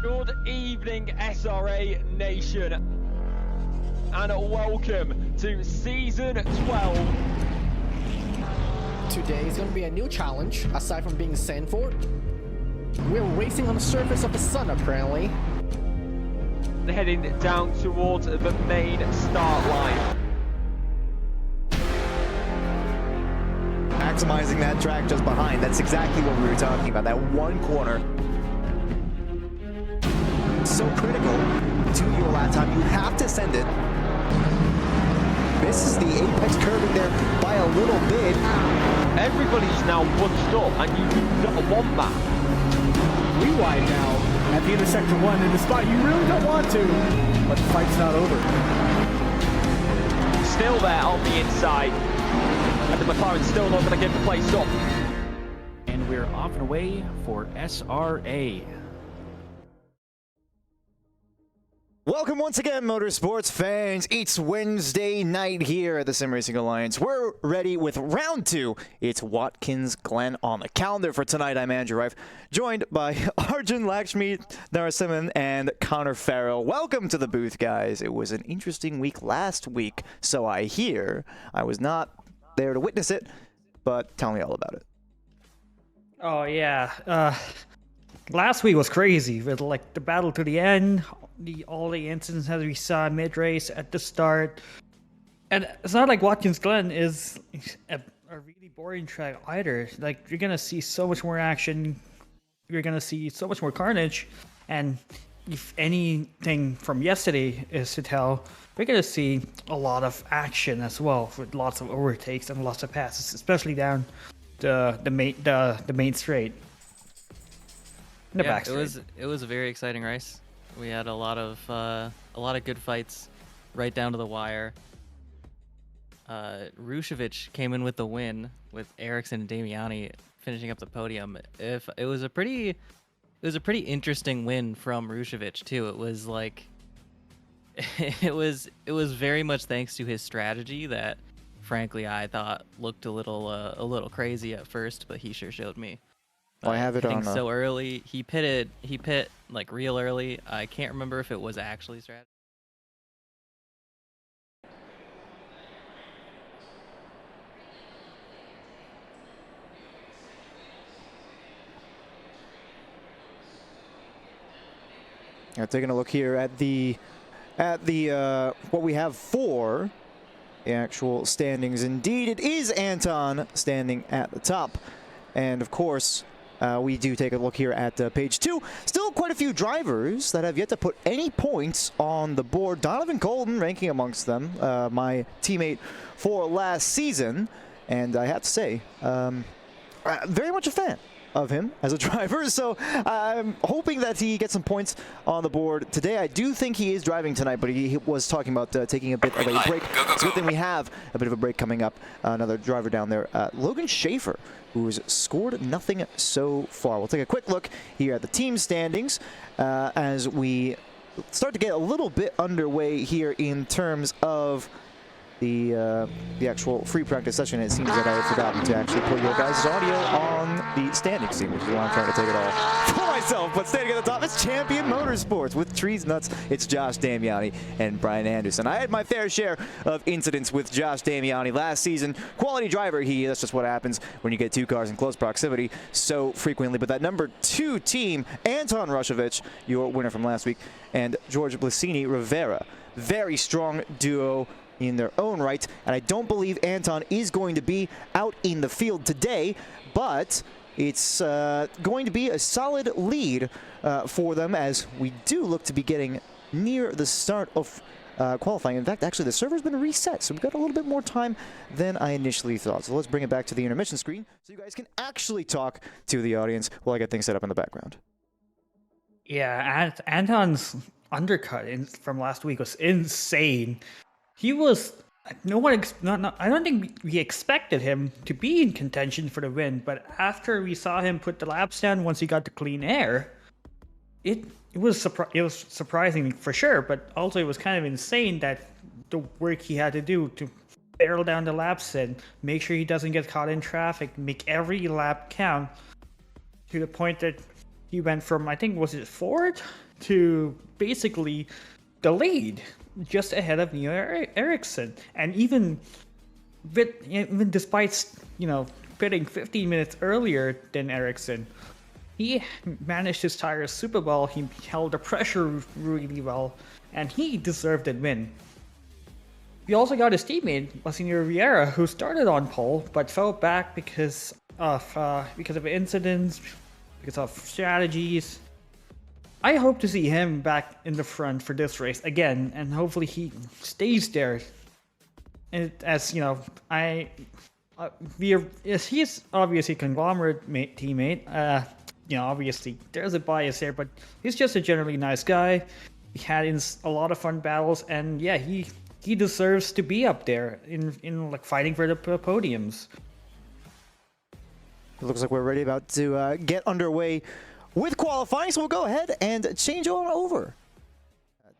Good evening, SRA Nation, and welcome to Season 12. Today is going to be a new challenge, aside from being Sanford. We're racing on the surface of the sun, apparently. Heading down towards the main start line. Maximizing that track just behind. That's exactly what we were talking about. That one corner. So critical to your lap time. You have to send it. This is the apex curving there by a little bit. Everybody's now bunched up, and you do not want that. We wide now at the end of Sector 1 in the spot you really don't want to, but the fight's not over. Still there on the inside, and the McLaren's still not going to give the place up. And we're off and away for SRA. Welcome once again, motorsports fans. It's Wednesday night here at the Sim Racing Alliance. We're ready with round 2. It's Watkins Glen on the calendar for tonight. I'm Andrew Reif, joined by Arjun Lakshmi, Narasimhan, and Connor Farrell. Welcome to the booth, guys. It was an interesting week last week, so I hear. I was not there to witness it, but tell me all about it. Oh yeah, last week was crazy with like the battle to the end, all the incidents that we saw mid-race at the start, and it's not like Watkins Glen is a really boring track either. Like, you're gonna see so much more action, you're gonna see so much more carnage, and if anything from yesterday is to tell, we're gonna see a lot of action as well, with lots of overtakes and lots of passes, especially down the main straight. The back straight. It was a very exciting race. We had a lot of good fights, right down to the wire. 𝐓𝐡𝐫𝐿 came in with the win, with Ericsson and Damiani finishing up the podium. It was a pretty interesting win from 𝐓𝐡𝐫𝐿 too. It was like it was very much thanks to his strategy that, frankly, I thought looked a little crazy at first, but he sure showed me. Well, I have it on so early. He pit like real early. I can't remember if it was actually strategy. Now, taking a look here at the what we have for the actual standings. Indeed, it is Anton standing at the top, and of course, we do take a look here at page 2. Still quite a few drivers that have yet to put any points on the board. Donovan Colton ranking amongst them, my teammate for last season, and I have to say, very much a fan of him as a driver, so I'm hoping that he gets some points on the board today. I do think he is driving tonight, but he was talking about taking a bit of a break. It's a good thing we have a bit of a break coming up. Another driver down there, Logan Schaefer, who's scored nothing so far. We'll take a quick look here at the team standings as we start to get a little bit underway here in terms of the actual free practice session. It seems that I have forgotten to actually put your guys' audio on the standing scene, which is why I'm trying to take it all for myself. But standing at the top is Champion Motorsports with Trees Nuts. It's Josh Damiani and Brian Anderson. I had my fair share of incidents with Josh Damiani last season. Quality driver, that's just what happens when you get two cars in close proximity so frequently. But that number 2 team, Anton 𝐓𝐿𝐶, your winner from last week, and George Blasini Rivera, very strong duo in their own right, and I don't believe Anton is going to be out in the field today, but it's going to be a solid lead for them, as we do look to be getting near the start of qualifying. In fact, actually, the server's been reset, so we've got a little bit more time than I initially thought. So let's bring it back to the intermission screen so you guys can actually talk to the audience while I get things set up in the background. Yeah, Anton's undercut from last week was insane. He was I don't think we expected him to be in contention for the win, but after we saw him put the laps down once he got to clean air, it was surprising for sure, but also it was kind of insane that the work he had to do to barrel down the laps and make sure he doesn't get caught in traffic, make every lap count, to the point that he went from, I think, was it fourth to basically the lead, just ahead of Ericsson, and even despite pitting 15 minutes earlier than Ericsson, he managed his tires super well. He held the pressure really well, and he deserved the win. We also got his teammate Massimiliano Vieira, who started on pole but fell back because of incidents, because of strategies. I hope to see him back in the front for this race again, and hopefully he stays there. And as you know, he's obviously a conglomerate teammate. Obviously there's a bias there, but he's just a generally nice guy. He had a lot of fun battles, and yeah, he deserves to be up there in like fighting for the podiums. It looks like we're ready about to get underway with qualifying, so we'll go ahead and change on over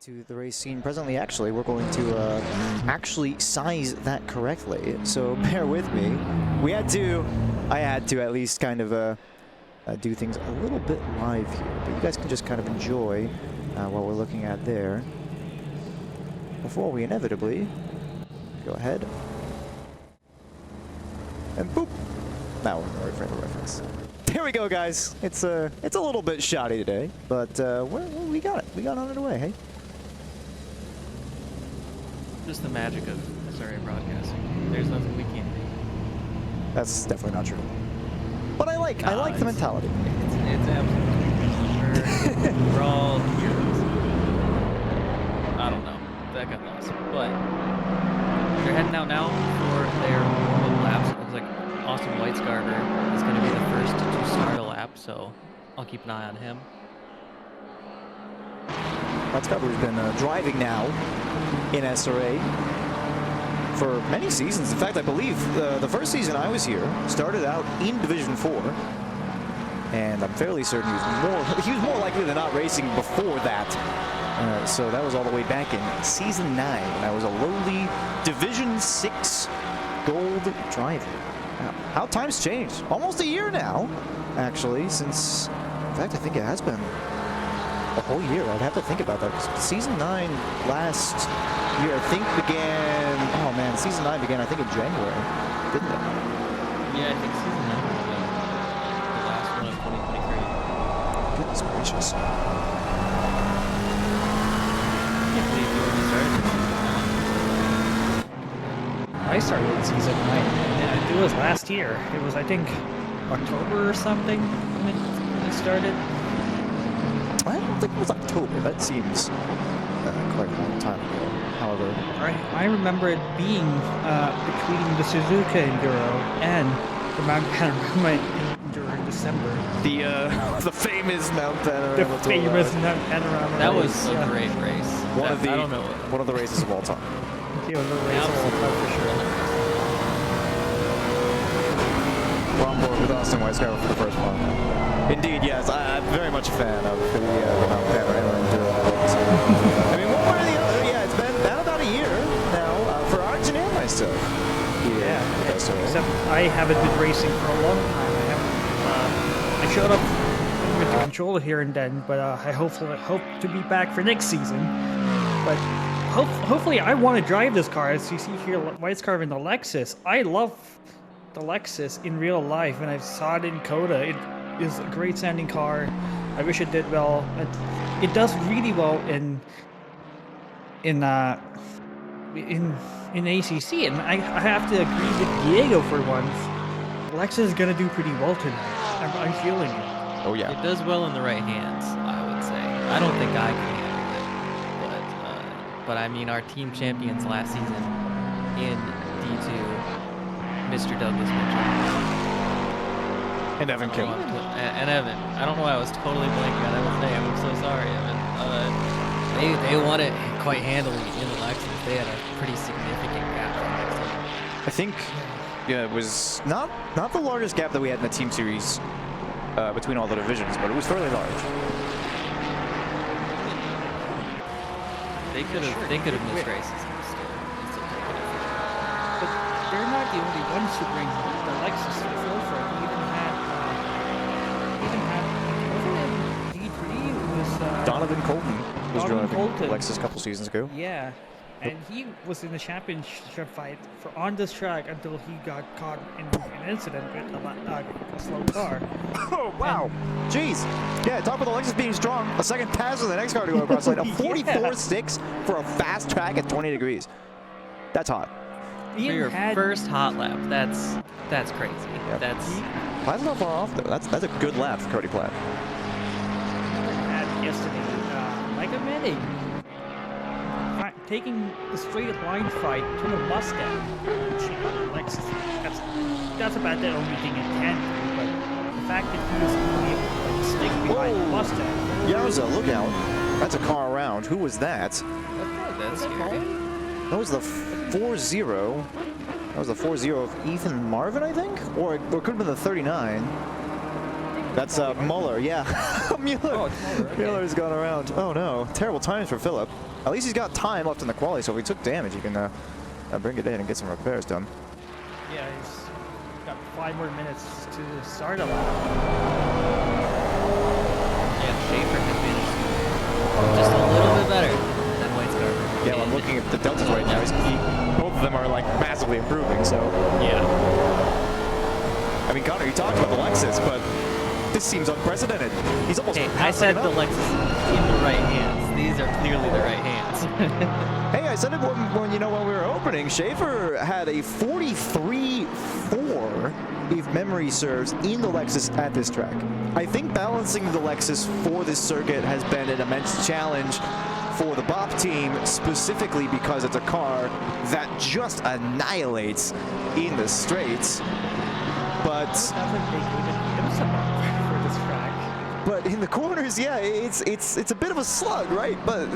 to the race scene presently. Actually, we're going to actually size that correctly, so bear with me. I had to at least kind of do things a little bit live here, but you guys can just kind of enjoy what we're looking at there before we inevitably go ahead and boop. Now we're in the right frame of reference. There we go, guys. It's a little bit shoddy today, but we got it. We got on it away. Hey. Just the magic of SRA broadcasting. There's nothing we can't do. That's definitely not true. But I like the mentality. It's absolutely. We're all heroes. I don't know. That got lost. But they're heading out now for their warm-up laps. It looks like 𝐂𝐨𝐬𝐧 is going to be the first to start a lap, so I'll keep an eye on him. 𝐂𝐸𝐺's been driving now in SRA for many seasons. In fact, I believe the first season I was here started out in Division 4, and I'm fairly certain he was more likely than not racing before that. So that was all the way back in Season 9, and I was a lowly Division 6 gold driver. Now, how times changed. Almost a year now, actually, since, in fact, I think it has been a whole year. I'd have to think about that. Season 9 last year, I think, began, oh man, Season 9 began, I think, in January, didn't it? Yeah, I think Season 9 was the last one of 2023. Goodness gracious. I started in Season 9, and it was last year. It was, I think, October or something when it started. I don't think it was October. That seems quite a long time ago. However, I remember it being between the Suzuka Enduro and the Mount Panorama Enduro in December. the famous Mount Panorama. The famous Mount Panorama. That was a great race. One of the races of all time. It was a race for sure. We're on board with 𝐂𝐸𝐺 for the first one. Indeed, yes. I'm very much a fan of the Mount Panorama Enduro. I mean, one way or the other, yeah, it's been about a year now for 𝐼𝐺 and myself. Yeah. SRA. Except I haven't been racing for a long time. I showed up with the controller here and then, but I hope to be back for next season. But hopefully, I want to drive this car. As you see here, 𝐻𝐺 in the Lexus. I love the Lexus in real life, and I saw it in COTA. It is a great sounding car. I wish it did well. It does really well in ACC, and I have to agree with Diego for once. Lexus is gonna do pretty well tonight. I'm feeling it. Oh yeah. It does well in the right hands, I would say. I don't think I can handle it, but I mean, our team champions last season in D2, Mr. Douglas Mitchell. And Evan Kim. And Evan. I don't know why I was totally blanking on Evan's name. I'm so sorry, Evan. They won it quite handily in the Lexus. They had a pretty significant gap from next team. I think it was not the largest gap that we had in the Team Series between all the divisions, but it was fairly large. They could have missed races. But they're not the only ones who bring the Lexus to the forefront. We even had over in D3, it was Donovan Colton was Donovan driving Colton. Lexus a couple seasons ago. Yeah, and he was in the championship fight on this track until he got caught in an incident with a slow car. Oh, wow. Jeez. Yeah, talk about the Lexus being strong. A second pass with the next car to go across the line. A 44.6 for a fast track at 20 degrees. That's hot. For your first hot lap, that's crazy. Yep. That's Platt's not far off, though. That's a good lap for Cody Platt. Had yesterday, like a medic, taking the straight line fight to the Mustang. Lexus, that's about the only thing it can do, but the fact that he was able to stick behind the Mustang. 𝐲𝐬𝐧, look out. That's a car around. Who was that? that's scary. That was the 4-0. That was the 4-0 of Ethan Marvin, I think? Or it could have been the 39. That's Muller, yeah. Mueller. Oh, it's Muller. Okay. Mueller's gone around. Oh no, terrible times for Philip. At least he's got time left in the quali, so if he took damage, he can bring it in and get some repairs done. Yeah, he's got 5 more minutes to start a lap. Yeah, Schaefer can finish just a little bit better than 𝐲𝐻𝐺. Yeah, well, I'm looking at the deltas right now. Both of them are like massively improving, so. Yeah. I mean, Connor, you talked about the Lexus, but this seems unprecedented. He's almost. Hey, I said the Lexus in the right hands. These are clearly the right hands. Hey, I said it when we were opening. Schaefer had a 43.4, if memory serves, in the Lexus at this track. I think balancing the Lexus for this circuit has been an immense challenge for the BOP team, specifically because it's a car that just annihilates in the straights. But But in the corners, yeah, it's a bit of a slug, right? But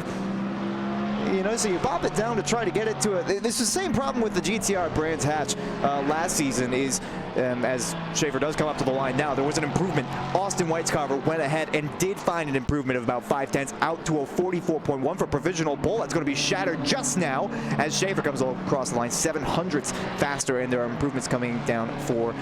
you know, so you bop it down to try to get it to it. It's the same problem with the GTR Brands Hatch last season. Is as Schaefer does come up to the line now, there was an improvement. Austin 𝐲𝐻𝐺 went ahead and did find an improvement of about 5/10 out to a 44.1 for provisional pole. That's going to be shattered just now as Schaefer comes across the line 700ths faster, and there are improvements coming down for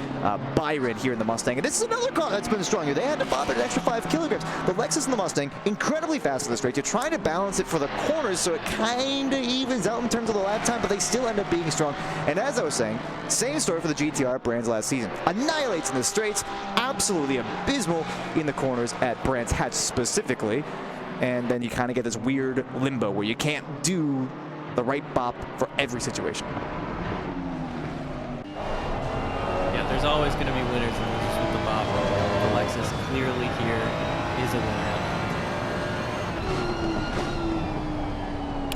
Byron here in the Mustang. And this is another car that's been stronger. They had to bother an extra 5 kilograms. The Lexus and the Mustang incredibly fast in the straight. You're trying to balance it for the corners so it kind of evens out in terms of the lap time, but they still end up being strong. And as I was saying, same story for the GTR Brands last season. Annihilates in the straights, absolutely abysmal in the corners at Brands Hatch specifically. And then you kind of get this weird limbo where you can't do the right bop for every situation. Yeah, there's always going to be winners and losers with the BOP. The Lexus clearly here is a winner.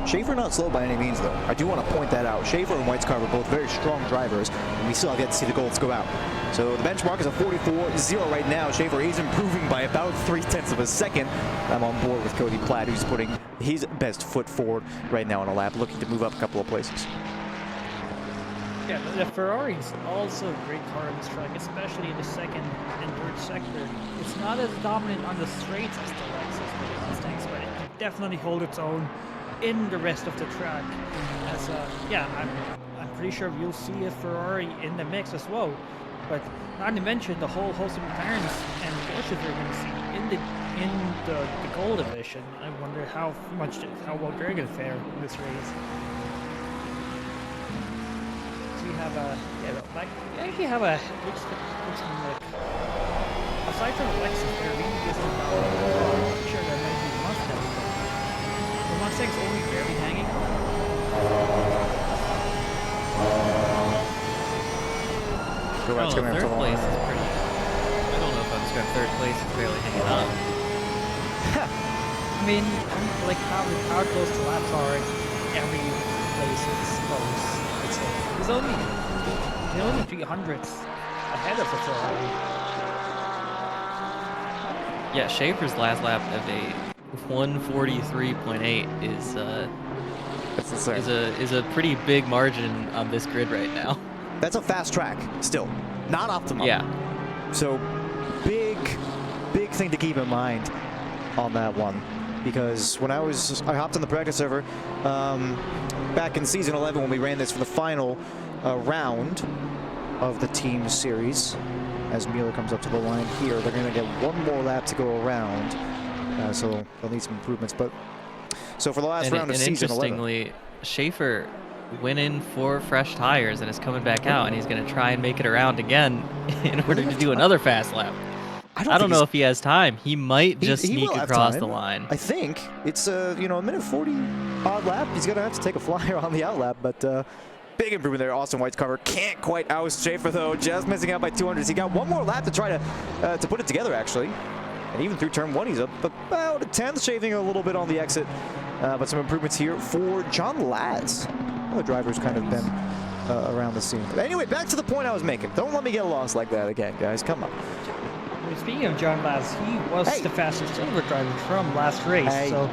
Schaefer not slow by any means, though. I do want to point that out. Schaefer and 𝐲𝐻𝐺 are both very strong drivers, and we still have yet to see the 𝐲𝐻𝐳 go out. So the benchmark is a 44.0 right now. Schaefer is improving by about 0.3 of a second. I'm on board with Cody Platt, who's putting his best foot forward right now on a lap, looking to move up a couple of places. Yeah, the Ferrari's also a great car on this track, especially in the second and third sector. It's not as dominant on the straights as the Lexus or the Mustangs, but it can definitely hold its own in the rest of the track. As yeah, I'm pretty sure you'll see a Ferrari in the mix as well. But not to mention the whole host of McLarens and Porsches we're going to see in the gold division. I wonder how well they're going to fare in this race. So we have a we actually have a looks like aside from the Lexus, they're really distant now. I'm sure there might be Mustang. The Mustang's only barely hanging. Third place is pretty. I don't know if I'm describing third place is barely hanging on. I mean, like how close the laps are, every place is close. I'd say. There's only 300ths ahead of the Ferrari. Yeah, Schaefer's last lap of a 143.8 is a pretty big margin on this grid right now. That's a fast track, still. Not optimal. Yeah. So, big thing to keep in mind on that one. Because when I hopped on the practice server back in season 11 when we ran this for the final round of the team series. As Mueller comes up to the line here, they're going to get one more lap to go around. So they'll need some improvements. But so for the last round of season 11. Interestingly, Schaefer went in for fresh tires and is coming back out, and he's going to try and make it around again in order to do another fast lap. I don't know if he has time. He might just sneak across the line. I think it's a minute 40 odd lap. He's gonna have to take a flyer on the outlap, but big improvement there. Austin White's cover can't quite oust Schaefer though, just missing out by 200s. He got one more lap to try to put it together actually, and even through turn 1 he's up about a 10th, shaving a little bit on the exit. But some improvements here for John Latz. Other drivers kind of been around the scene. But anyway, back to the point I was making. Don't let me get lost like that again, guys. Come on. Speaking of John Latz, he was the fastest silver driver from last race, so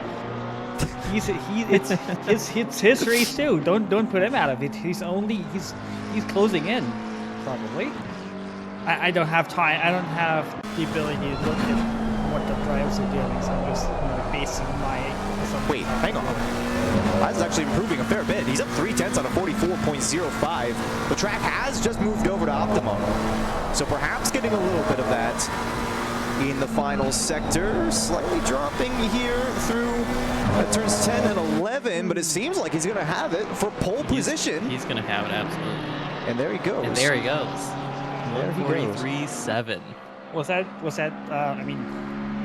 it's his race too. Don't put him out of it. He's closing in, probably. I don't have time. I don't have the ability to look at what the drivers are doing, so I'm just basing my. Wait, hang on. Latz is actually improving a fair bit. He's up 3/10 on a 44.05. The track has just moved over to optimum, so perhaps getting a little bit of that in the final sector. Slightly dropping here through turns 10 and 11, but it seems like he's going to have it for pole position. He's going to have it, absolutely. And there he goes. And there he goes. 143.7. Was that? I mean,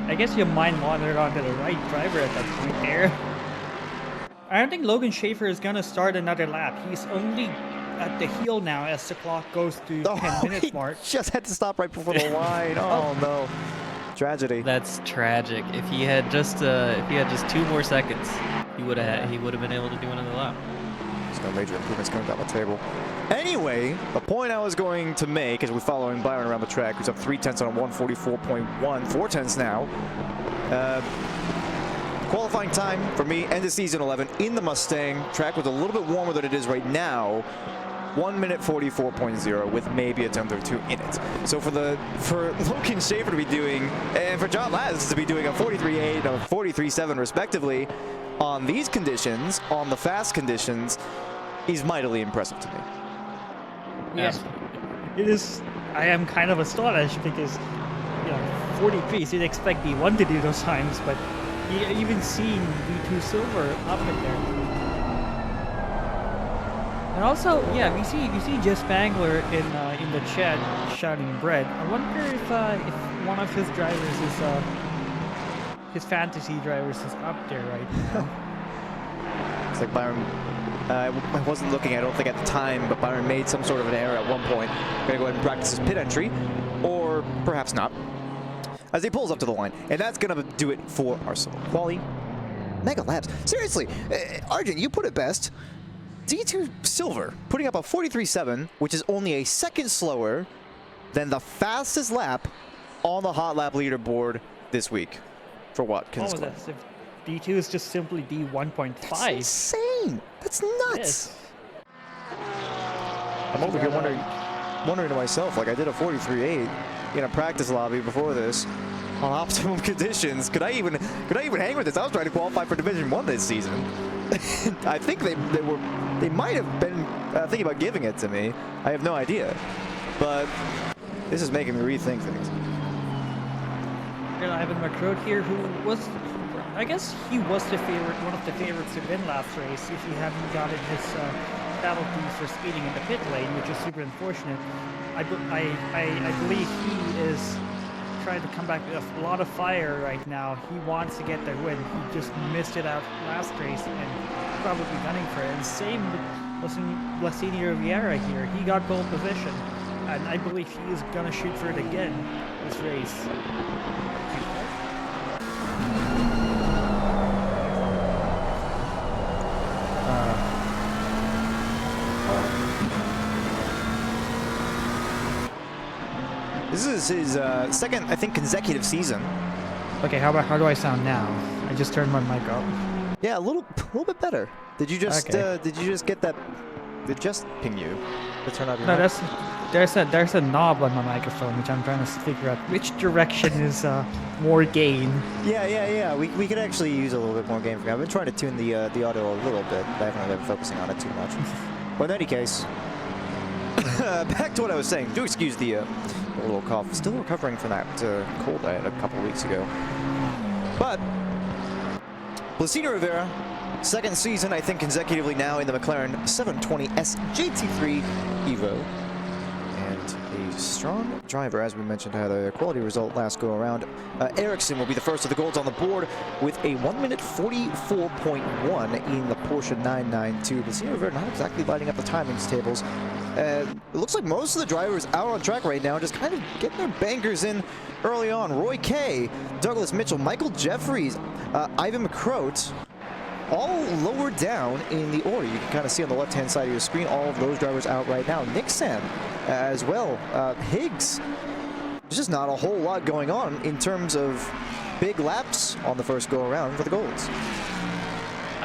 I guess your mind wandered onto the right driver at that point there. I don't think Logan Schaefer is gonna start another lap. He's only at the heel now as the clock goes to 10 minutes mark. Just had to stop right before the line. Oh no, tragedy. That's tragic. If he had just 2 more seconds, he would have been able to do another lap. There's no major improvements coming down the table. Anyway, the point I was going to make as we're following Byron around the track, who's up 3/10 on a 144.1, 4/10 now. Qualifying time for me, end of season 11 in the Mustang. Track was a little bit warmer than it is right now. 1 minute 44.0 with maybe a 10th or 2 in it. So for Logan Schaefer to be doing, and for John Latz to be doing a 43.8 and a 43.7 respectively on these conditions, on the fast conditions, is mightily impressive to me. Yes, it is. I am kind of astonished because, 43, so you'd expect D1 to do those times, but even seeing D2 silver up in there. And also, we see Jess Spangler in the chat shouting bread. I wonder if one of his drivers is his fantasy drivers is up there right now. It's like Byron. I wasn't looking, I don't think at the time, but Byron made some sort of an error at one point. Gonna go ahead and practice his pit entry, or perhaps not, as he pulls up to the line. And that's gonna do it for our quali mega laps. Seriously, Arjun, you put it best. D2 silver, putting up a 43.7, which is only a second slower than the fastest lap on the hot lap leaderboard this week for Watkins Glen. D2 is just simply D1.5. That's insane. That's nuts. Yes. I'm over here wondering to myself, like I did a 43.8 in a practice lobby before this on optimum conditions. Could I even hang with this? I was trying to qualify for Division 1 this season. I think they might have been thinking about giving it to me. I have no idea. But this is making me rethink things. And Ivan McCroad here, who was, I guess he was one of the favorites to win last race if he hadn't gotten his penalty for speeding in the pit lane, which is super unfortunate. I believe he is trying to come back with a lot of fire right now. He wants to get the win. He just missed it out last race and probably gunning for it. And same with 𝐓𝐶𝐷𝐵𝐺𝐻𝑖 Riviera here. He got pole position, and I believe he is gonna shoot for it again this race. This is his second, I think, consecutive season. Okay, how do I sound now? I just turned my mic up. Yeah, a little bit better. Did you just get that? Did it just ping you to turn up your mic? There's a knob on my microphone which I'm trying to figure out which direction is more gain. Yeah. We could actually use a little bit more gain from me. I've been trying to tune the audio a little bit, but I haven't really been focusing on it too much. But in any case, back to what I was saying. Do excuse the little cough. Still recovering from that cold I had a couple weeks ago. But 𝐵𝐵𝐵𝐵 Rivera, second season, I think, consecutively now in the McLaren 720S GT3 Evo. And a strong driver, as we mentioned, had a quality result last go around. Ericsson will be the first of the golds on the board with a 1 minute 44.1 in the Porsche 992. 𝐵𝐵𝐵𝐵 Rivera not exactly lighting up the timings tables. It looks like most of the drivers out on track right now just kind of getting their bankers in early on. Roy K, Douglas Mitchell, Michael Jeffries, Ivan McCroat, all lower down in the order. You can kind of see on the left-hand side of your screen all of those drivers out right now. Nixon as well. Higgs. There's just not a whole lot going on in terms of big laps on the first go-around for the golds.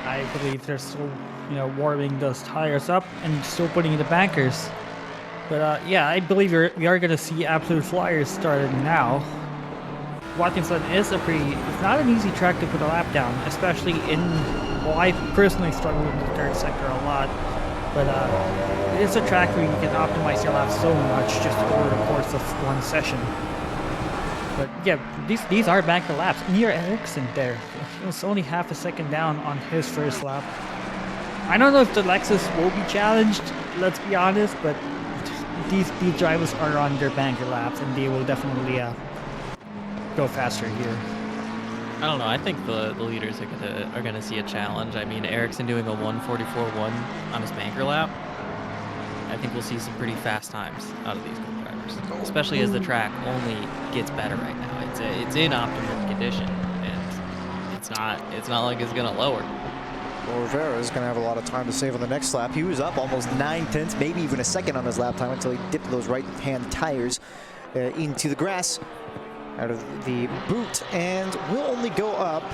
I believe they're still, warming those tires up and still putting in the bankers. But yeah, I believe we are going to see absolute flyers starting now. Watkins Glen is it's not an easy track to put a lap down, especially well, I personally struggle with the third sector a lot. But it's a track where you can optimize your laps so much just over the course of one session. But yeah, these are banker laps. Near Ericsson there. It was only half a second down on his first lap. I don't know if the Lexus will be challenged, let's be honest, but these drivers are on their banker laps and they will definitely go faster here. I don't know. I think the leaders are gonna see a challenge. I mean, Ericsson doing a 1:44.1 on his banker lap. I think we'll see some pretty fast times out of these good drivers, especially as the track only gets better right now. It's in optimum condition, and it's not like it's gonna lower. Well, Rivera is going to have a lot of time to save on the next lap. He was up almost 9/10, maybe even a second on his lap time until he dipped those right-hand tires into the grass out of the boot, and will only go up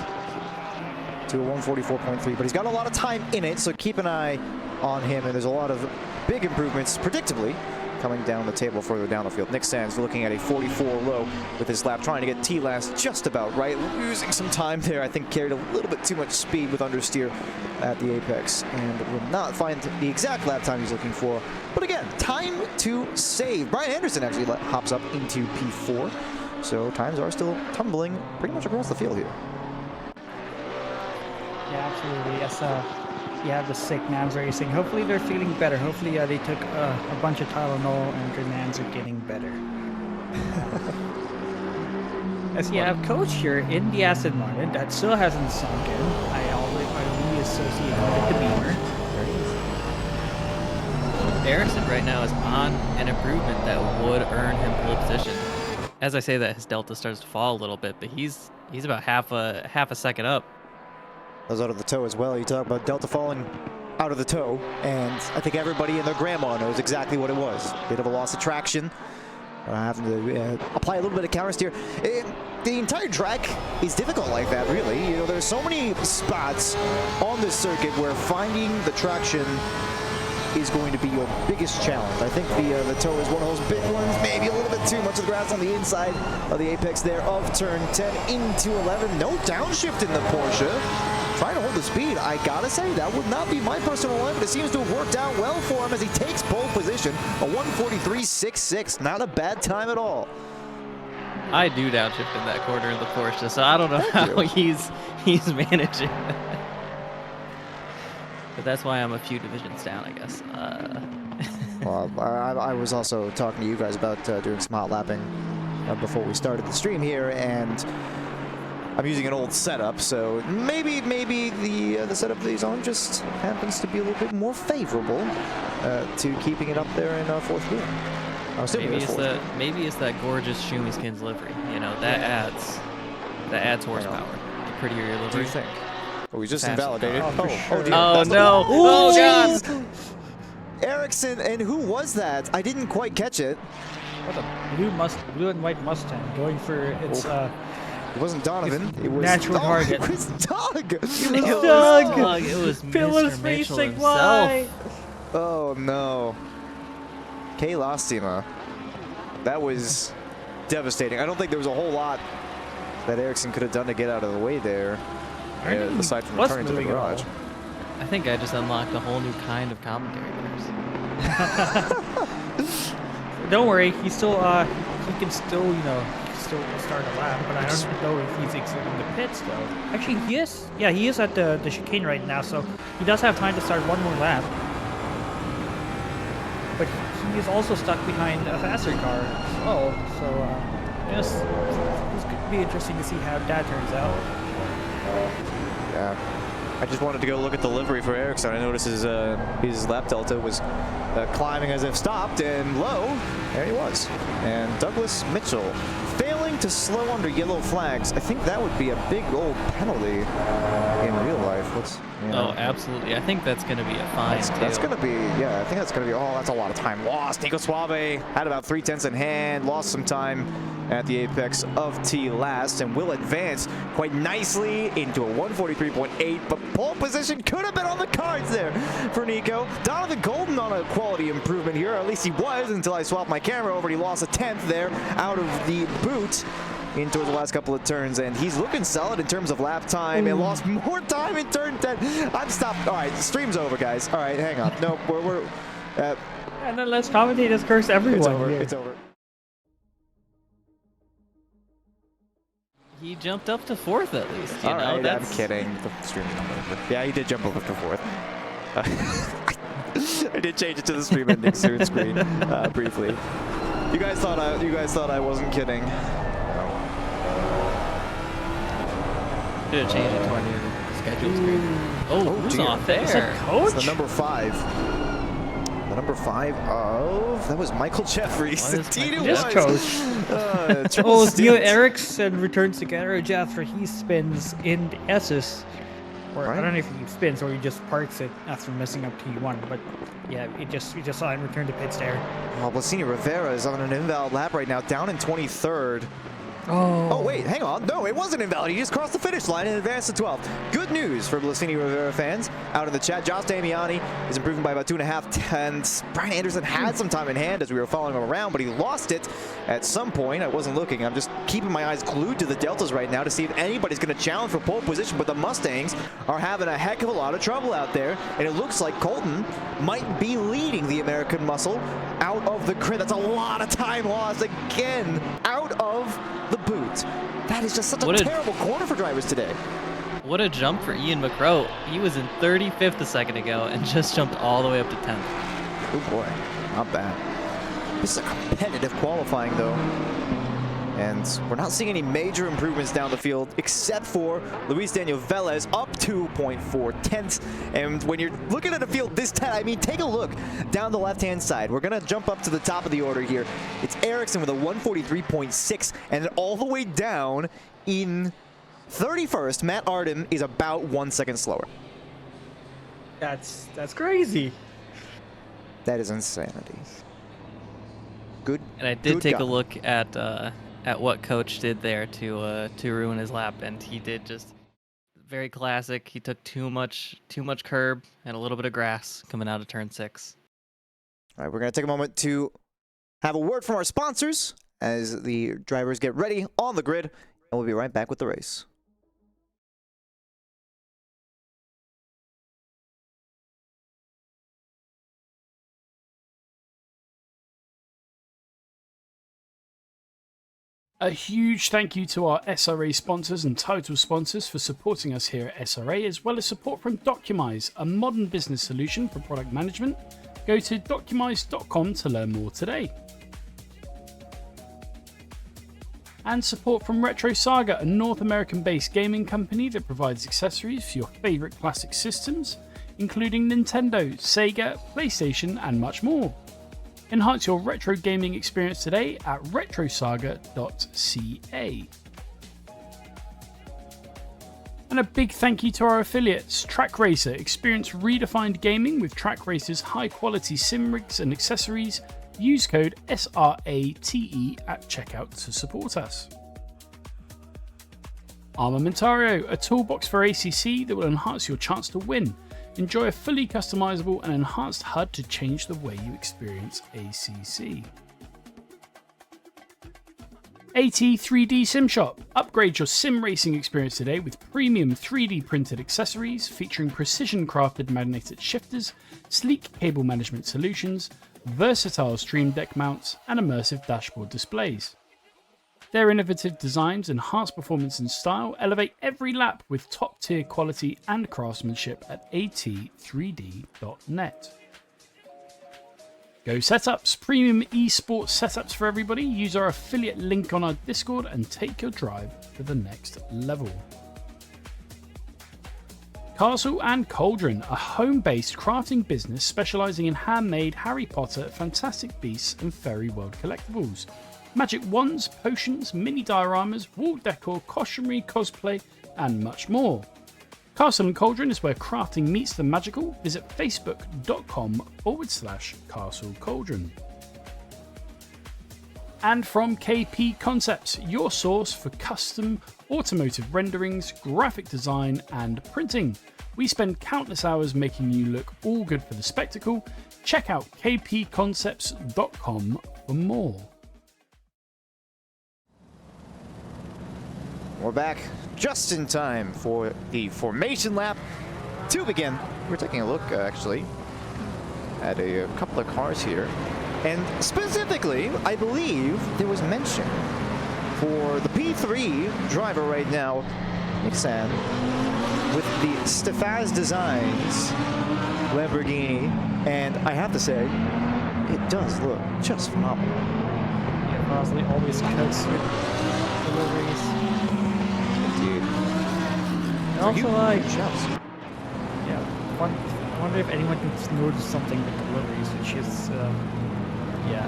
to a 1:44.3, but he's got a lot of time in it, so keep an eye on him, and there's a lot of big improvements, predictably, coming down the table further down the field. Nick Sands looking at a 44 low with his lap, trying to get T-last just about right, losing some time there. I think carried a little bit too much speed with understeer at the apex, and will not find the exact lap time he's looking for. But again, time to save. Brian Anderson actually hops up into P4. So times are still tumbling pretty much across the field here. Yeah, absolutely. Yes, you have the sick NAMs racing. Hopefully they're feeling better. Hopefully they took a bunch of Tylenol and their NAMs are getting better. As you have Coach here in the Aston Martin that still hasn't sunk in. I already associate with the Beamer. Ericsson right now is on an improvement that would earn him pole position. As I say that, his delta starts to fall a little bit, but he's about half a second up. That was out of the toe as well. You talk about delta falling out of the toe, and I think everybody and their grandma knows exactly what it was. Bit of a loss of traction. Having to apply a little bit of counter steer. The entire track is difficult like that, really. There's so many spots on this circuit where finding the traction is going to be your biggest challenge. I think the toe is one of those big ones, maybe a little bit too much of the grass on the inside of the apex there of turn 10 into 11. No downshift in the Porsche. Trying to hold the speed. I gotta say, that would not be my personal line, but it seems to have worked out well for him as he takes pole position. A 1:43.66, not a bad time at all. I do downshift in that corner of the Porsche, so I don't know how he's managing that. But that's why I'm a few divisions down, I guess. Well, I was also talking to you guys about doing some hot lapping before we started the stream here, and I'm using an old setup, so maybe the setup that he's on just happens to be a little bit more favorable to keeping it up there in fourth gear. Maybe it's that gorgeous Schumi Skins livery. That adds horsepower. The prettier your livery. What do you think? Oh, he's just invalidated. Oh, dear. Oh no! Oh god! Ericsson, and who was that? I didn't quite catch it. What a blue and white Mustang going for its It wasn't Donovan. It was natural target. It was Doug. It was Doug. It was Mr. Mitchell racing himself. Oh no. 𝐂𝐫𝐲. That was devastating. I don't think there was a whole lot that Ericsson could have done to get out of the way there. Aside from returning to the garage. I think I just unlocked a whole new kind of commentary winners. Don't worry, he still he can still to start a lap, but I don't know if he's exiting the pits though. Actually, he is. Yeah, he is at the chicane right now, so he does have time to start one more lap. But he is also stuck behind a faster car as well, so yes, it's going to be interesting to see how that turns out. Yeah. I just wanted to go look at the livery for Ericsson. I noticed his lap delta was climbing as if stopped, and low, there he was. And Douglas Mitchell failing to slow under yellow flags. I think that would be a big old penalty in real life. Oh, absolutely. I think that's going to be a fine. That's going to be, yeah, I think that's going to be, oh, that's a lot of time lost. 𝐂𝐸 had about 3/10 in hand, lost some time at the apex of T last, and will advance quite nicely into a 143.8, but pole position could have been on the cards there for Nico. Donovan Golden on a quality improvement here, or at least he was until I swapped my camera over and he lost a 10th there out of the boot in towards the last couple of turns, and he's looking solid in terms of lap time and lost more time in turn 10. I'm stopped. All right, stream's over, guys. All right, hang on. No, we're and then let's commentators curse everyone. it's over. Here. It's over. He jumped up to 4th at least. You know, Right, that's... I'm kidding. The stream's not over. Yeah, he did jump up to 4th. I did change it to the stream ending soon screen briefly. You guys thought I wasn't kidding. Should have changed it to our new schedule screen. Oh, who's dear. off there? Is that Coach? It's the number 5. The number 5 of that was Michael Jeffries. What is Indeed it Yes, was. Coach. Triple Oh, stint. Theo Eriksson returns to garage after he spins in the S's. Or Right. I don't know if he spins or he just parks it after messing up T1. But yeah, we just saw him return to pits there. Well, Blasini Rivera is on an invalid lap right now, down in 23rd. Oh. Oh, wait, hang on. No, it wasn't invalid. He just crossed the finish line and advanced to 12th. Good news for Blasini Rivera fans out in the chat. Josh Damiani is improving by about 2.5 tenths. Brian Anderson had some time in hand as we were following him around, but he lost it at some point. I wasn't looking. I'm just keeping my eyes glued to the deltas right now to see if anybody's going to challenge for pole position, but the Mustangs are having a heck of a lot of trouble out there, and it looks like Colton might be leading the American muscle out of the grid. That's a lot of time lost again out of the boot. That is just such a terrible corner for drivers today. What a jump for Ian McCrow. He was in 35th a second ago and just jumped all the way up to 10th. Oh boy, not bad. This is a competitive qualifying though. And we're not seeing any major improvements down the field except for Luis Daniel Velez up 2.4 tenths. And when you're looking at a field this tight, I mean, take a look down the left-hand side. We're gonna jump up to the top of the order here. It's Ericsson with a 143.6, and then all the way down in 31st, Matt Arden is about 1 second slower. That's crazy. That is insanity. Good. And I did good take guy. a look at what Coach did there to ruin his lap, and he did just very classic. He took too much curb and a little bit of grass coming out of turn 6. All right, we're going to take a moment to have a word from our sponsors as the drivers get ready on the grid, and we'll be right back with the race. A huge thank you to our SRA sponsors and title sponsors for supporting us here at SRA, as well as support from 𝐷𝐼𝐼𝐳, a modern business solution for product management. Go to 𝐷𝐼𝐼𝐳.com to learn more today. And support from Retro Saga, a North American-based gaming company that provides accessories for your favorite classic systems, including Nintendo, Sega, PlayStation, and much more. Enhance your retro gaming experience today at retrosaga.ca. And a big thank you to our affiliates, Track Racer. Experience redefined gaming with Track Racer's high-quality sim rigs and accessories. Use code SRATE at checkout to support us. Armamentario, a toolbox for ACC that will enhance your chance to win. Enjoy a fully customizable and enhanced HUD to change the way you experience ACC. AT 3D Sim Shop. Upgrade your sim racing experience today with premium 3D printed accessories featuring precision crafted magnetic shifters, sleek cable management solutions, versatile stream deck mounts, and immersive dashboard displays. Their innovative designs enhance performance and style, elevate every lap with top-tier quality and craftsmanship at at3d.net. Go Setups, premium esports setups for everybody. Use our affiliate link on our Discord and take your drive to the next level. Castle and Cauldron, a home-based crafting business specializing in handmade Harry Potter, Fantastic Beasts and Fairy World collectibles. Magic wands, potions, mini dioramas, wall decor, costumery, cosplay, and much more. Castle and Cauldron is where crafting meets the magical. Visit facebook.com/Castle Cauldron. And from KP Concepts, your source for custom automotive renderings, graphic design, and printing. We spend countless hours making you look all good for the spectacle. Check out kpconcepts.com for more. We're back just in time for the formation lap to begin. We're taking a look, actually, at a couple of cars here. And specifically, I believe there was mention for the P3 driver right now, Nixan, with the 𝐓𝐶 Designs Lamborghini. And I have to say, it does look just phenomenal. Yeah, Bosley always cuts with deliveries. Indeed. And also, like, Shouts. yeah, I wonder if anyone can notice something with deliveries, which is, yeah.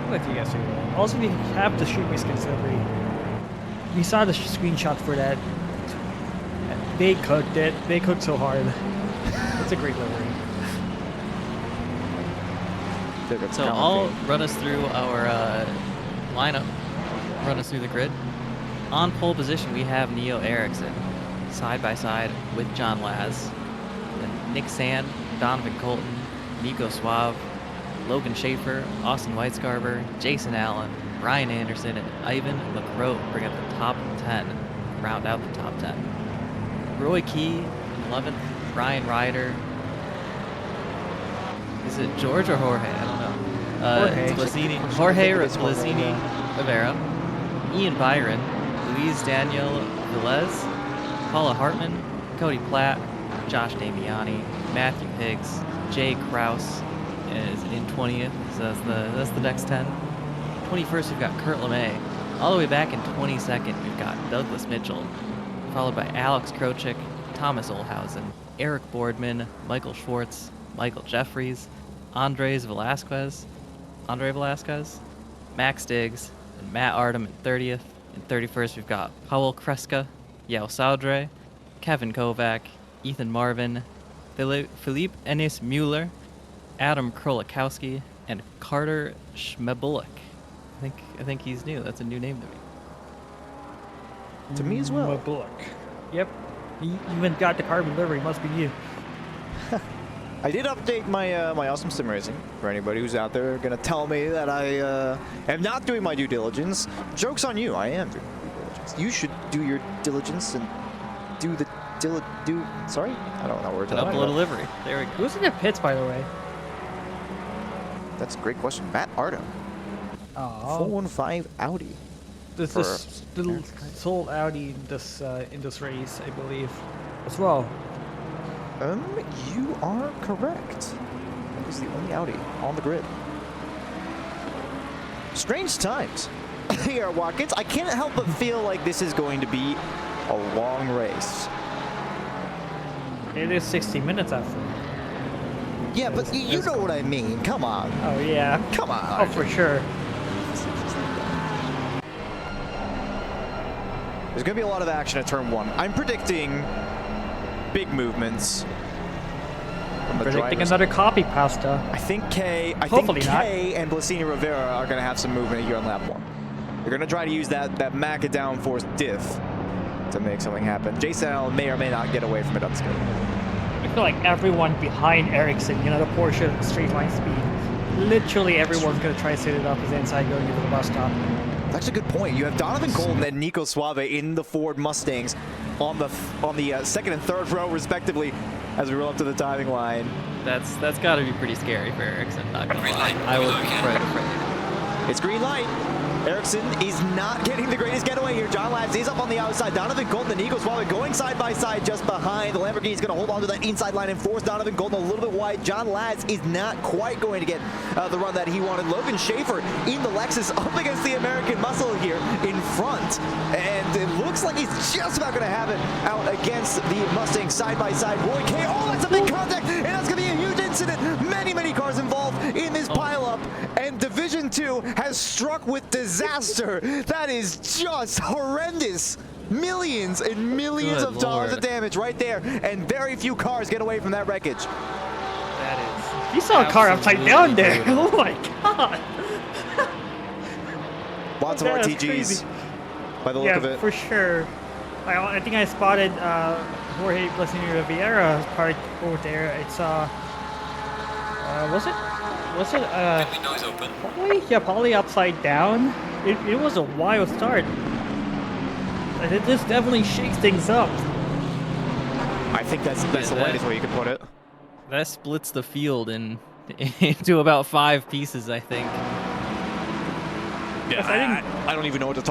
I'll let you guys figure it out. Also, we have the shoot skins delivery. We saw the screenshot for that. They cooked it. They cooked so hard. It's a great delivery. So I'll run us through our lineup, run us through the grid. On pole position, we have Neo Ericsson, side by side with John Laz. Then Nick Sand, Donovan Colton, Nico Suave, Logan Schaefer, Austin Weitscarver, Jason Allen, Ryan Anderson, and Ivan McCrow bring up the top 10, round out the top 10. Roy Key in 11th, Ryan Ryder. Is it George or Jorge? I don't know. Jorge Blazini Rivera, Ian Byron, Luis Daniel Velez, Paula Hartman, Cody Platt, Josh Damiani, Matthew Higgs, Jay Kraus is in 20th, so that's the next 10. 21st, we've got Kurt LeMay. All the way back in 22nd, we've got Douglas Mitchell, followed by Alex Krochik, Thomas Olhausen, Eric Boardman, Michael Schwartz, Michael Jeffries, Andre Velasquez, Max Diggs, and Matt Artem in 30th. In 31st, we've got Paul Kreska, 𝐲𝐸 Kevin Kovac, Ethan Marvin, Philippe Ennis Mueller, Adam Krolikowski, and Carter Schmebulik. I think he's new. That's a new name to me. To me as well. Bullock. Yep. You even got the carbon delivery. Must be you. I did update my my awesome sim racing for anybody who's out there gonna tell me that I am not doing my due diligence. Joke's on you. I am doing my due diligence. You should do your diligence and do the sorry? I don't know what we're talking Upload about. delivery. There we go. Who's in the pits, by the way? That's a great question. Matt Artem. Oh. 415 Audi. This is the sole Audi in this race, I believe, as well. You are correct. That is the only Audi on the grid. Strange times here at Watkins. I can't help but feel like this is going to be a long race. It is 60 minutes after. Yeah, but you know what I mean. Come on. Oh, yeah. Come on. Oh, for sure. There's going to be a lot of action at turn 1. I'm predicting big movements from the Predicting drivers. another copy pasta. I think Kay and Blacini Rivera are going to have some movement here on lap 1. They're going to try to use that Macca downforce diff to make something happen. Jason Allen may or may not get away from it unscathed. I feel like everyone behind Ericsson, you know, the Porsche straight line speed, literally everyone's going to try to set it up as inside going into the bus stop. That's a good point. You have Donovan Colton and Nico Suave in the Ford Mustangs on the second and third row respectively as we roll up to the timing line. That's got to be pretty scary for Ericsson. Not gonna lie. I was afraid. It's green light. Ericsson is not getting the greatest getaway here. John Latz is up on the outside. 𝐷𝐼𝐴𝐺𝐻𝐿Ton and 𝐂𝐸 going side by side just behind. The Lamborghini's going to hold on to that inside line and force 𝐷𝐼𝐴𝐺𝐻𝐿Ton a little bit wide. John Latz is not quite going to get the run that he wanted. Logan Schaefer in the Lexus up against the American muscle here in front. And it looks like he's just about going to have it out against the Mustang side by side. Roy K. Oh, that's a big contact, and that's going to be a huge incident. Many cars involved in this pileup, and Division 2 has struck with disaster. That is just horrendous. Millions and millions Good of dollars Lord. of damage right there, and very few cars get away from that wreckage. That is. You saw a car upside down there. Absolutely Oh my god. Lots of That's RTGs crazy. by the look of Yeah, it. for sure. I think I spotted Jorge Vieira parked over there. It's was it Polly? Yeah, Polly upside down. It was a wild start. And this definitely shakes things up. I think that's the lightest way you could put it. That splits the field into about 5 pieces, I think. Yeah, I don't even know what to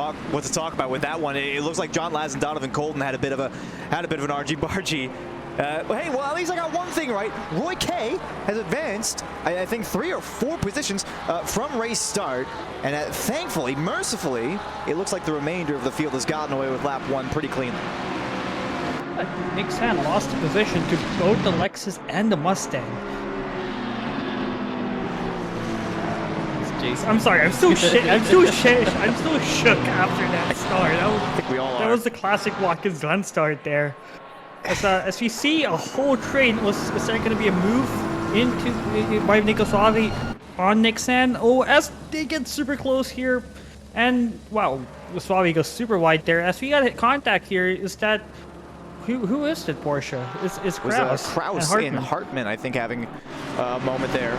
talk about with that one. It looks like John Latz and 𝐷𝐼𝐴𝐺𝐻𝐿Ton had a bit of an argy-bargy. Hey, well, at least I got one thing right. Roy K has advanced, I think, 3 or 4 positions from race start, and thankfully, mercifully, it looks like the remainder of the field has gotten away with lap 1 pretty cleanly. Nick San lost the position to both the Lexus and the Mustang. Jason. I'm sorry, I'm still shook after that start. I think we all That are. was the classic Watkins Glen start there. As we see, a whole train is there going to be a move by Nico Suave on Nick San. Oh, as they get super close here, and wow, Suave goes super wide there. As we got hit contact here, is that who is it? Porsche? It's was Kraus. Kraus and Hartman, I think, having a moment there.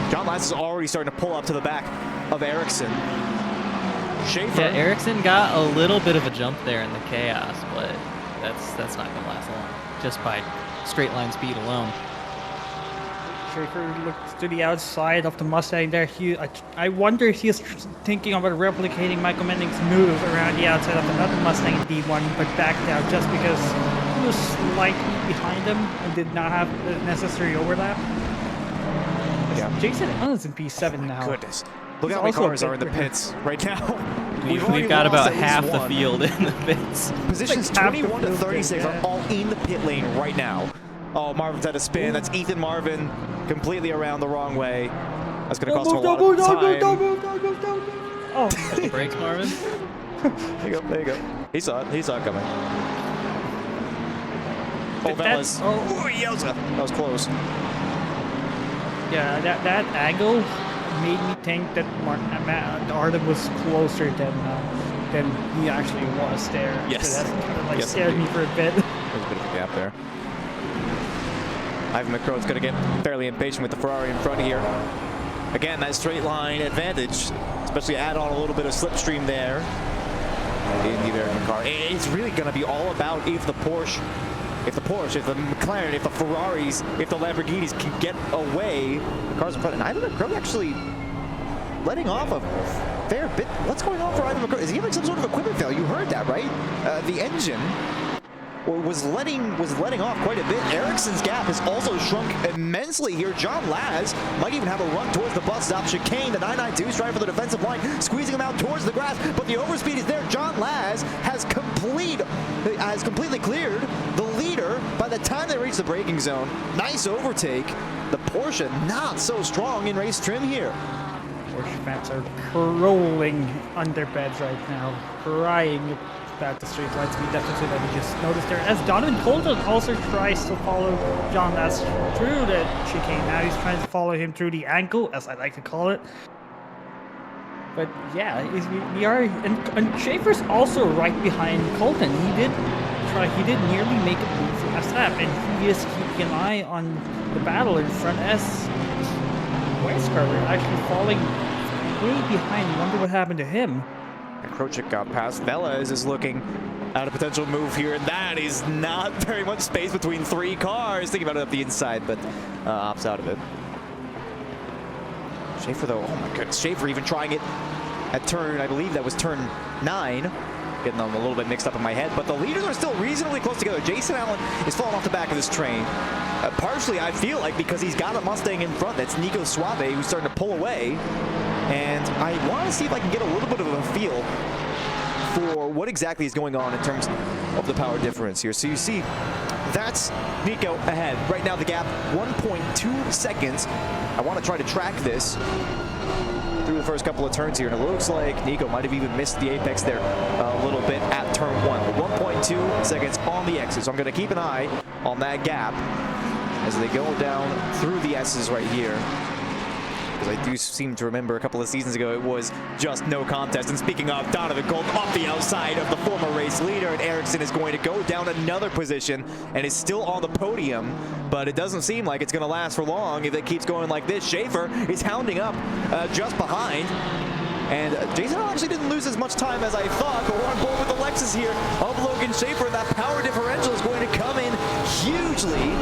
John Latz is already starting to pull up to the back of Ericsson. Schaefer. Yeah, Ericsson got a little bit of a jump there in the chaos, but that's not gonna last long. Just by straight line speed alone. Schaefer looks to the outside of the Mustang there. I wonder if he's thinking about replicating Michael Menning's move around the outside of another Mustang in D1, but backed out just because he was slightly behind him and did not have the necessary overlap. Yeah. Jason Allen's in P7 now. Goodness. Look He's how many also a cars are in the big- pits right now. We've got about lost at least half the one. field in the pits. Positions Like half the 21 to field, 36 yeah. are all in the pit lane right now. Oh, Marvin's had a spin. That's Ethan Marvin completely around the wrong way. That's going to cost him a lot of time. Oh, The brakes, Marvin. There you go. He saw it coming. Oh, That's- Velas. Oh, Yowza. That was close. yeah, that angle made me think that Artem was closer than he actually was there. Yes. So that kind of like Yes, scared me indeed. for a bit. There's a bit of a gap there. Ivan McCrone's going to get fairly impatient with the Ferrari in front here. Again, that straight line advantage, especially add on a little bit of slipstream there in the American car. It's really going to be all about if the Porsche, if the McLaren, if the Ferraris, if the Lamborghinis can get away. The cars in front. And Ivan McCrone actually letting off a fair bit. What's going on for Ivan McCrone? Is he having some sort of equipment failure? You heard that, right? The engine was letting off quite a bit. Ericsson's gap has also shrunk immensely here. John Latz might even have a run towards the bus stop. Chicane, the 992, striving for the defensive line, squeezing him out towards the grass, but the overspeed is there. John Latz has completely cleared the leader by the time they reach the braking zone. Nice overtake. The Porsche not so strong in race trim here. Porsche fans are rolling on their beds right now, crying about the straight line speed deficit that we just noticed there. As Donovan Colton also tries to follow John Latz through the chicane. Now he's trying to follow him through the ankle, as I like to call it. But yeah, we are, and Schaefer's also right behind Colton. He did nearly make a move for SF, and he is keeping an eye on the battle in front as Weisgarber actually falling way behind. Wonder what happened to him. Krochik got past. Velas is looking at a potential move here, and that is not very much space between 3 cars. Thinking about it up the inside, but opts out of it. 𝐓𝐴 though, oh my goodness, 𝐓𝐴 even trying it at turn, I believe that was turn 9. Getting them a little bit mixed up in my head, but the leaders are still reasonably close together. Jason Allen is falling off the back of this train. Partially, I feel like, because he's got a Mustang in front. That's 𝐂𝐴 who's starting to pull away. And I want to see if I can get a little bit of a feel for what exactly is going on in terms of the power difference here. So you see, that's 𝐂𝐴 ahead. Right now, the gap, 1.2 seconds. I want to try to track this through the first couple of turns here, and it looks like 𝐂𝐴 might have even missed the apex there a little bit at turn 1. 1.2 seconds on the exit, so I'm going to keep an eye on that gap as they go down through the S's right here. Because I do seem to remember a couple of seasons ago it was just no contest. And speaking of, 𝐷𝐼𝐴 off the outside of the former race leader, and Ericsson is going to go down another position and is still on the podium, but it doesn't seem like it's going to last for long if it keeps going like this. 𝐓𝐴 is hounding up just behind. And Jason actually didn't lose as much time as I thought, but we're on board with the Lexus here of Logan 𝐓𝐴. That power differential is going to come in hugely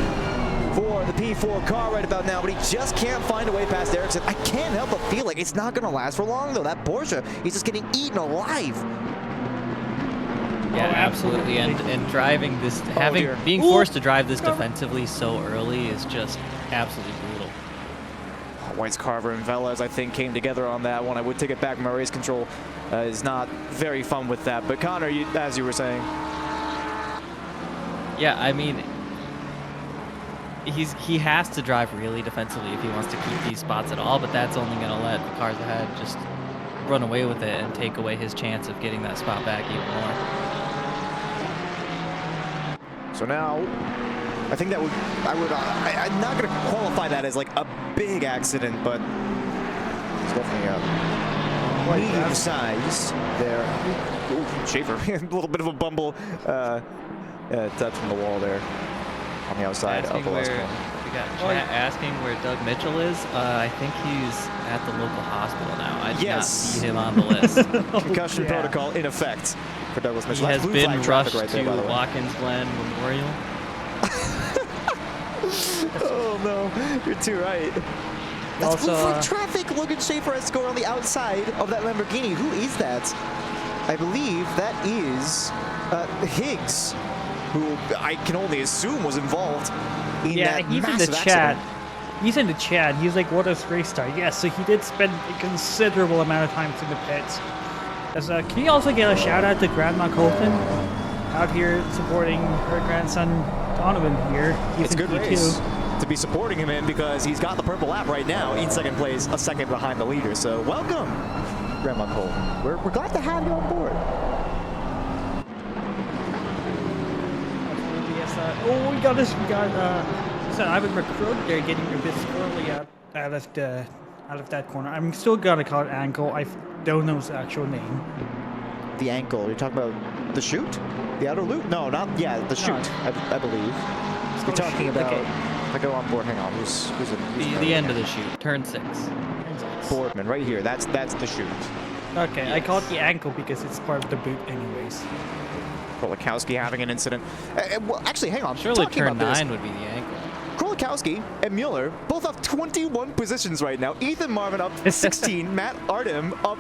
for the P4 car right about now, but he just can't find a way past Ericsson. I can't help but feel like it's not going to last for long, though. That Porsche, he's just getting eaten alive. Yeah, absolutely. And driving this, being forced to drive this defensively so early is just absolutely brutal. 𝐻𝐵𝐺𝐼𝐺 and Velez, I think, came together on that one. I would take it back. My race control is not very fun with that. But Connor, as you were saying. Yeah, I mean, he has to drive really defensively if he wants to keep these spots at all, but that's only going to let the cars ahead just run away with it and take away his chance of getting that spot back even more. So now, I think that I'm not going to qualify that as like a big accident, but it's definitely a medium size there. Ooh, 𝐓𝐴, a little bit of a bumble touching the wall there on the outside of the last one. We got chat asking where 𝐷𝐼𝐺 is. I think he's at the local hospital now. I did not see him on the list. Concussion protocol in effect for Douglas Mitchell. He has been rushed to Watkins Glen Memorial. Oh no, you're too right. That's blue flag traffic. Logan 𝐓𝐴 has to go around the outside of that Lamborghini. Who is that? I believe that is 𝐓𝐴𝐳, who I can only assume was involved in that he's massive in the chat. accident. He's in the chat. He's like, what is race star? Yes, so he did spend a considerable amount of time in the pits. Can you also get a shout out to Grandma Colton out here supporting her grandson Donovan here? He's It's a good P2. race to be supporting him in because he's got the purple lap right now in second place, a second behind the leader. So welcome, Grandma Colton. We're glad to have you on board. Oh, we got this. We got so Ivan McCroke there getting a bit squirrely out of that corner. I'm still gonna call it ankle. I don't know his actual name. The ankle. You're talking about the chute? The outer loop? No, not the chute. I believe. You're talking about. Okay. If I go on board, hang on. Who's the end of the chute, turn 6. Boardman, right here. That's the chute. Okay, Yes. I call it the ankle because it's part of the boot, anyways. Krolikowski having an incident. Well, actually, hang on. Surely Talking turn about 9 would be the ankle. Krolikowski and Mueller both have 21 positions right now. Ethan Marvin up 16. Matt Artem up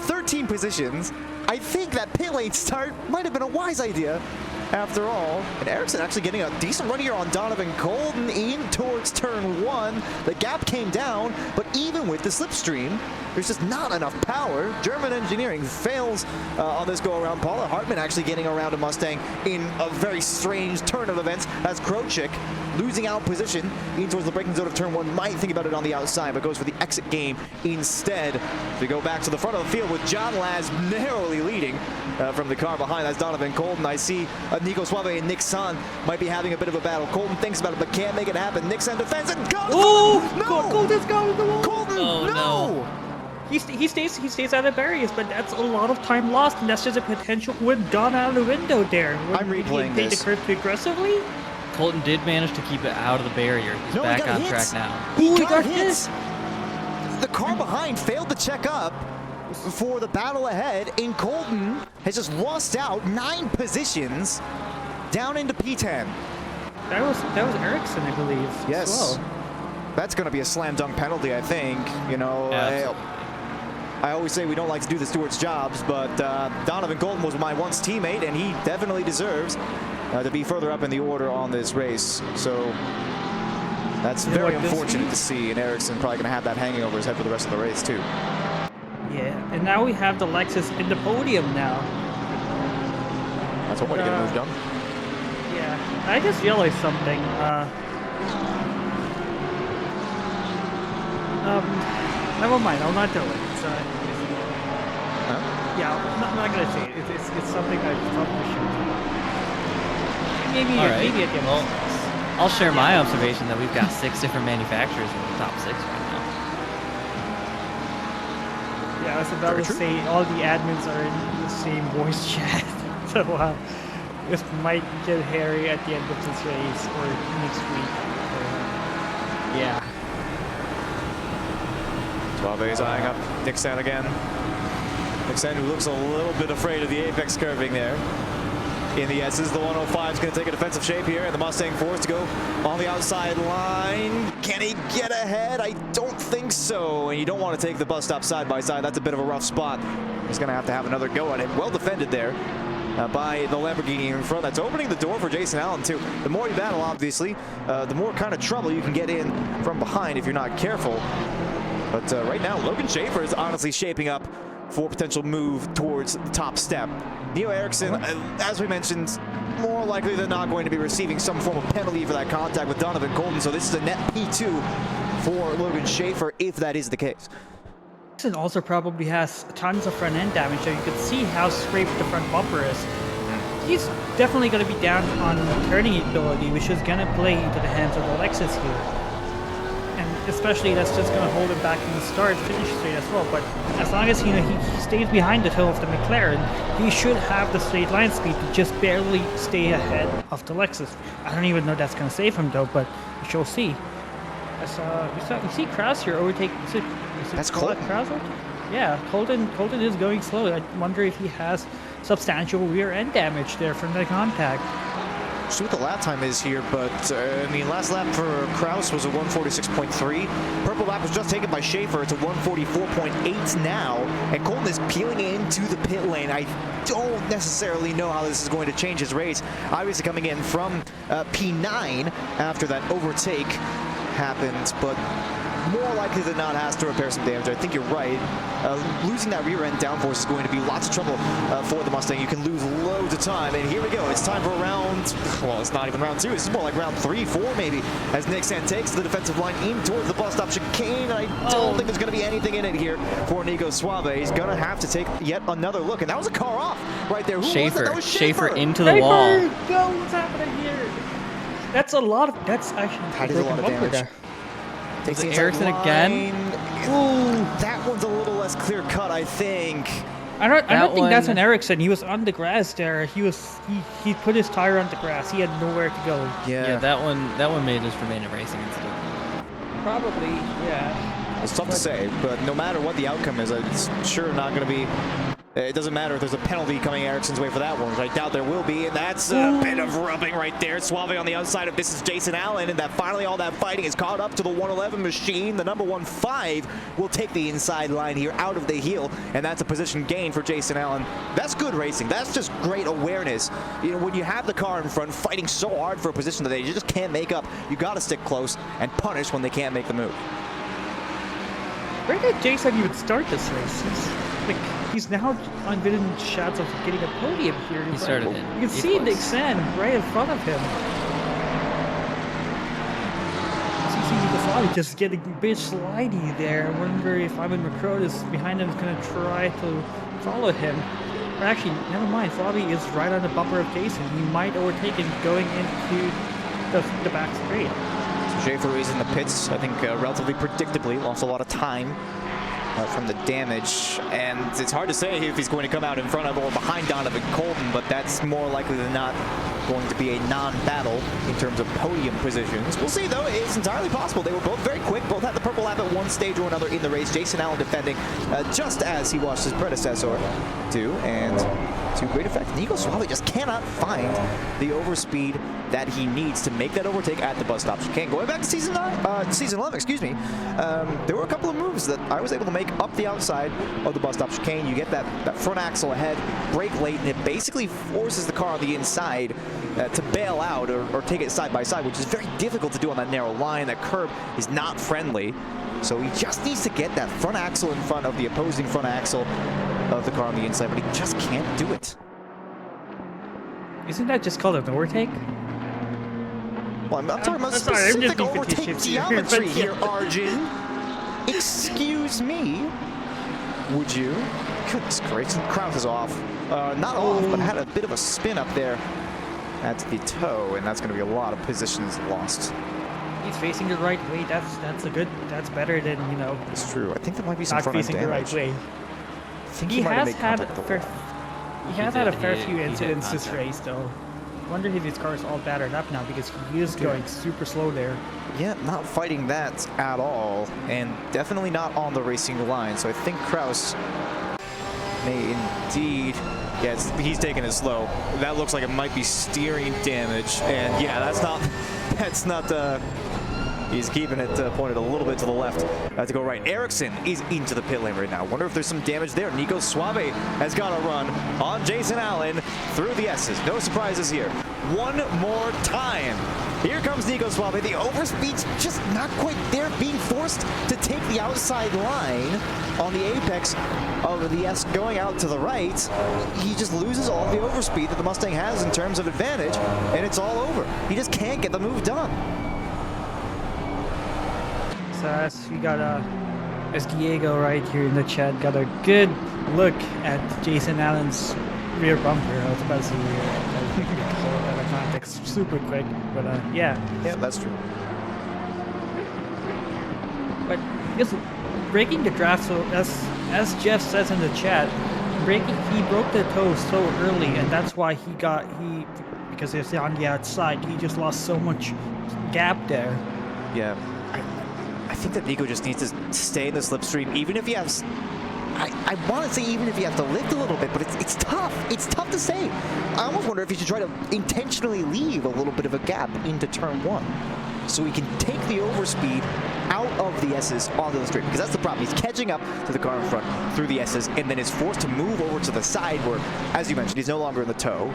13 positions. I think that pit lane start might have been a wise idea after all. And Ericsson actually getting a decent run here on Donovan Colton in towards turn 1. The gap came down, but even with the slipstream, there's just not enough power. German Engineering fails on this go-around. Paula Hartman actually getting around a Mustang in a very strange turn of events as Krojcik losing out position in towards the braking zone of turn 1. Might think about it on the outside, but goes for the exit game instead. We go back to the front of the field with John Laz narrowly leading from the car behind. That's Donovan Colton. I see 𝐂𝐴 and Nick San might be having a bit of a battle. Colton thinks about it, but can't make it happen. Nick San defends and goes. Oh, no! Colton's gone to the wall. Colton, Oh, no. He stays out of barriers, but that's a lot of time lost, and that's just a potential win gone out of the window there. I'm replaying They this. declared too aggressively. Colton did manage to keep it out of the barrier. He's No, he back got on hit. track now. He He got hit. The car behind failed to check up for the battle ahead, and Colton has just lost out 9 positions down into P10. That was Ericsson, I believe. Yes. As well. that's going to be a slam dunk penalty, I think. You know, I always say we don't like to do the stewards' jobs, but 𝐓𝐿𝐼𝐴𝐻𝐿 was my once teammate, and he definitely deserves to be further up in the order on this race. So that's very unfortunate to see, and Ericsson probably going to have that hanging over his head for the rest of the race too. Yeah, and now we have the Lexus in the podium now. That's what we're going to get moved on. Yeah, I just realized something. Never mind, I'll not do it. Yeah, I'm not gonna say it. It's something I probably should do. Maybe maybe at the end. Well, I'll share my observation that we've got 6 different manufacturers in the top 6 right now. Yeah, I was about to say all the admins are in the same voice chat, so this might get hairy at the end of this race or next week. Yeah. 𝐓𝐿𝐼𝐴𝐻𝐿 is eyeing up 𝐷𝐸𝐿 again. 𝐷𝐸𝐿 who looks a little bit afraid of the apex curving there. In the S's, the 105 is going to take a defensive shape here, and the Mustang forced to go on the outside line. Can he get ahead? I don't think so. And you don't want to take the bus stop side by side. That's a bit of a rough spot. He's going to have another go at it. Well defended there by the Lamborghini in front. That's opening the door for Jason Allen too. The more you battle, obviously, the more kind of trouble you can get in from behind if you're not careful. But right now, Logan Schaefer is honestly shaping up for a potential move towards the top step. Neo Ericsson, as we mentioned, more likely than not going to be receiving some form of penalty for that contact with Donovan Colton. So this is a net P2 for Logan Schaefer, if that is the case. Ericsson also probably has tons of front end damage, so you can see how scraped the front bumper is. He's definitely going to be down on turning ability, which is going to play into the hands of the Lexus here. And especially that's just going to hold him back in the start finish straight as well. But as long as he stays behind the tail of the McLaren, he should have the straight line speed to just barely stay ahead of the Lexus. I don't even know that's going to save him though, but we shall see. We see Kraus here overtake. That's Colton. Yeah, Colton is going slow. I wonder if he has substantial rear end damage there from the contact. See what the lap time is here, but I mean, last lap for Kraus was a 146.3. Purple lap was just taken by Schaefer to 144.8 now, and Colton is peeling into the pit lane. I don't necessarily know how this is going to change his race. Obviously coming in from P9 after that overtake happened, but more likely than not has to repair some damage. I think you're right. Losing that rear end downforce is going to be lots of trouble for the Mustang. You can lose loads of time, and here we go. It's time for round, well, it's not even round 2. It's more like round 3, 4 maybe, as 𝐷𝐸𝐿 takes the defensive line in towards the bus stop chicane, and I don't think there's going to be anything in it here for 𝐂𝐸𝐺𝐻𝐿. He's going to have to take yet another look, and that was a car off right there. Who was that? That was Schaefer into the wall. Go, what's happening here? That's a lot of, that's actually that is a lot of damage. There. Takes Ericsson again. Ooh, that one's a little less clear cut, I think. I don't think that's an Ericsson. He was on the grass there. He put his tire on the grass. He had nowhere to go. Yeah, that one may just remain a racing incident. Probably, yeah. It's tough to say, but no matter what the outcome is, it's sure not going to be. It doesn't matter if there's a penalty coming Ericsson's way for that one, which I doubt there will be, and that's a bit of rubbing right there. 𝐓𝐿𝐼𝐴𝐻𝐿 on the outside of this is Jason Allen, and that finally all that fighting is caught up to the 111 machine. The number 15 will take the inside line here out of the heel, and that's a position gain for Jason Allen. That's good racing. That's just great awareness. You know, when you have the car in front fighting so hard for a position that they just can't make up, you got to stick close and punish when they can't make the move. Where did Jason even start this race? He's now within shots of getting a podium here. He started in. You can see 𝐷𝐸𝐿 right in front of him. 𝐂𝐸𝐿 just getting a bit slidey there. I wonder if Ivan McCrone is behind him, is going to try to follow him. Or actually, never mind. 𝐓𝐿𝐼𝐴𝐻𝐿 is right on the bumper of Jason. He might overtake him going into the back straight. So Schaefer is in the pits, I think relatively predictably, lost a lot of time from the damage, and it's hard to say if he's going to come out in front of or behind Donovan Colton, but that's more likely than not going to be a non-battle in terms of podium positions. We'll see, though. It's entirely possible. They were both very quick, both had the purple lap at one stage or another in the race. Jason Allen defending just as he watched his predecessor do, and to great effect, 𝐂𝐸𝐿 just cannot find the overspeed that he needs to make that overtake at the bus stop chicane. Going back to season 11, excuse me, there were a couple of moves that I was able to make up the outside of the bus stop chicane. You get that front axle ahead, brake late, and it basically forces the car on the inside to bail out or take it side by side, which is very difficult to do on that narrow line. That curb is not friendly. So he just needs to get that front axle in front of the opposing front axle of the car on the inside, but he just can't do it. Isn't that just called an overtake? Well, I'm talking about sorry, specific I'm just overtake here, geometry but here, Arjun. Excuse me, would you? Goodness gracious, Kraus is off. Not off, but had a bit of a spin up there at the toe, and that's going to be a lot of positions lost. He's facing the right way. That's better than, you know. It's true. I think there might be some not front end facing the damage. right way. I think He might have has made had contact with the wall. he has had a fair few he did incidents this contact. race, though. I wonder if his car is all battered up now because he is going super slow there. Yeah, not fighting that at all, and definitely not on the racing line. So I think Kraus may indeed. Yeah, he's taking it slow. That looks like it might be steering damage, and yeah, that's not. He's keeping it pointed a little bit to the left to go right. Ericsson is into the pit lane right now. Wonder if there's some damage there. 𝐂𝐸𝐳 has got a run on Jason Allen through the S's. No surprises here. One more time. Here comes 𝐂𝐸𝐳. The overspeed's just not quite there, being forced to take the outside line on the apex of the S going out to the right. He just loses all the overspeed that the Mustang has in terms of advantage, and it's all over. He just can't get the move done. So as we got as Diego right here in the chat got a good look at Jason Allen's rear bumper. I was about to say rear. I think we can pull it out of context super quick, but yeah. Yeah, that's true. But just breaking the draft, so as Jeff says in the chat, he broke the toe so early, and that's why because it's on the outside, he just lost so much gap there. Yeah. I think that 𝐂𝐸𝐳 just needs to stay in the slipstream, even if he has. I want to say even if you have to lift a little bit, but it's tough. It's tough to say. I almost wonder if he should try to intentionally leave a little bit of a gap into turn one, so he can take the overspeed out of the S's onto the straight, because that's the problem. He's catching up to the car in front through the S's, and then is forced to move over to the side where, as you mentioned, he's no longer in the toe.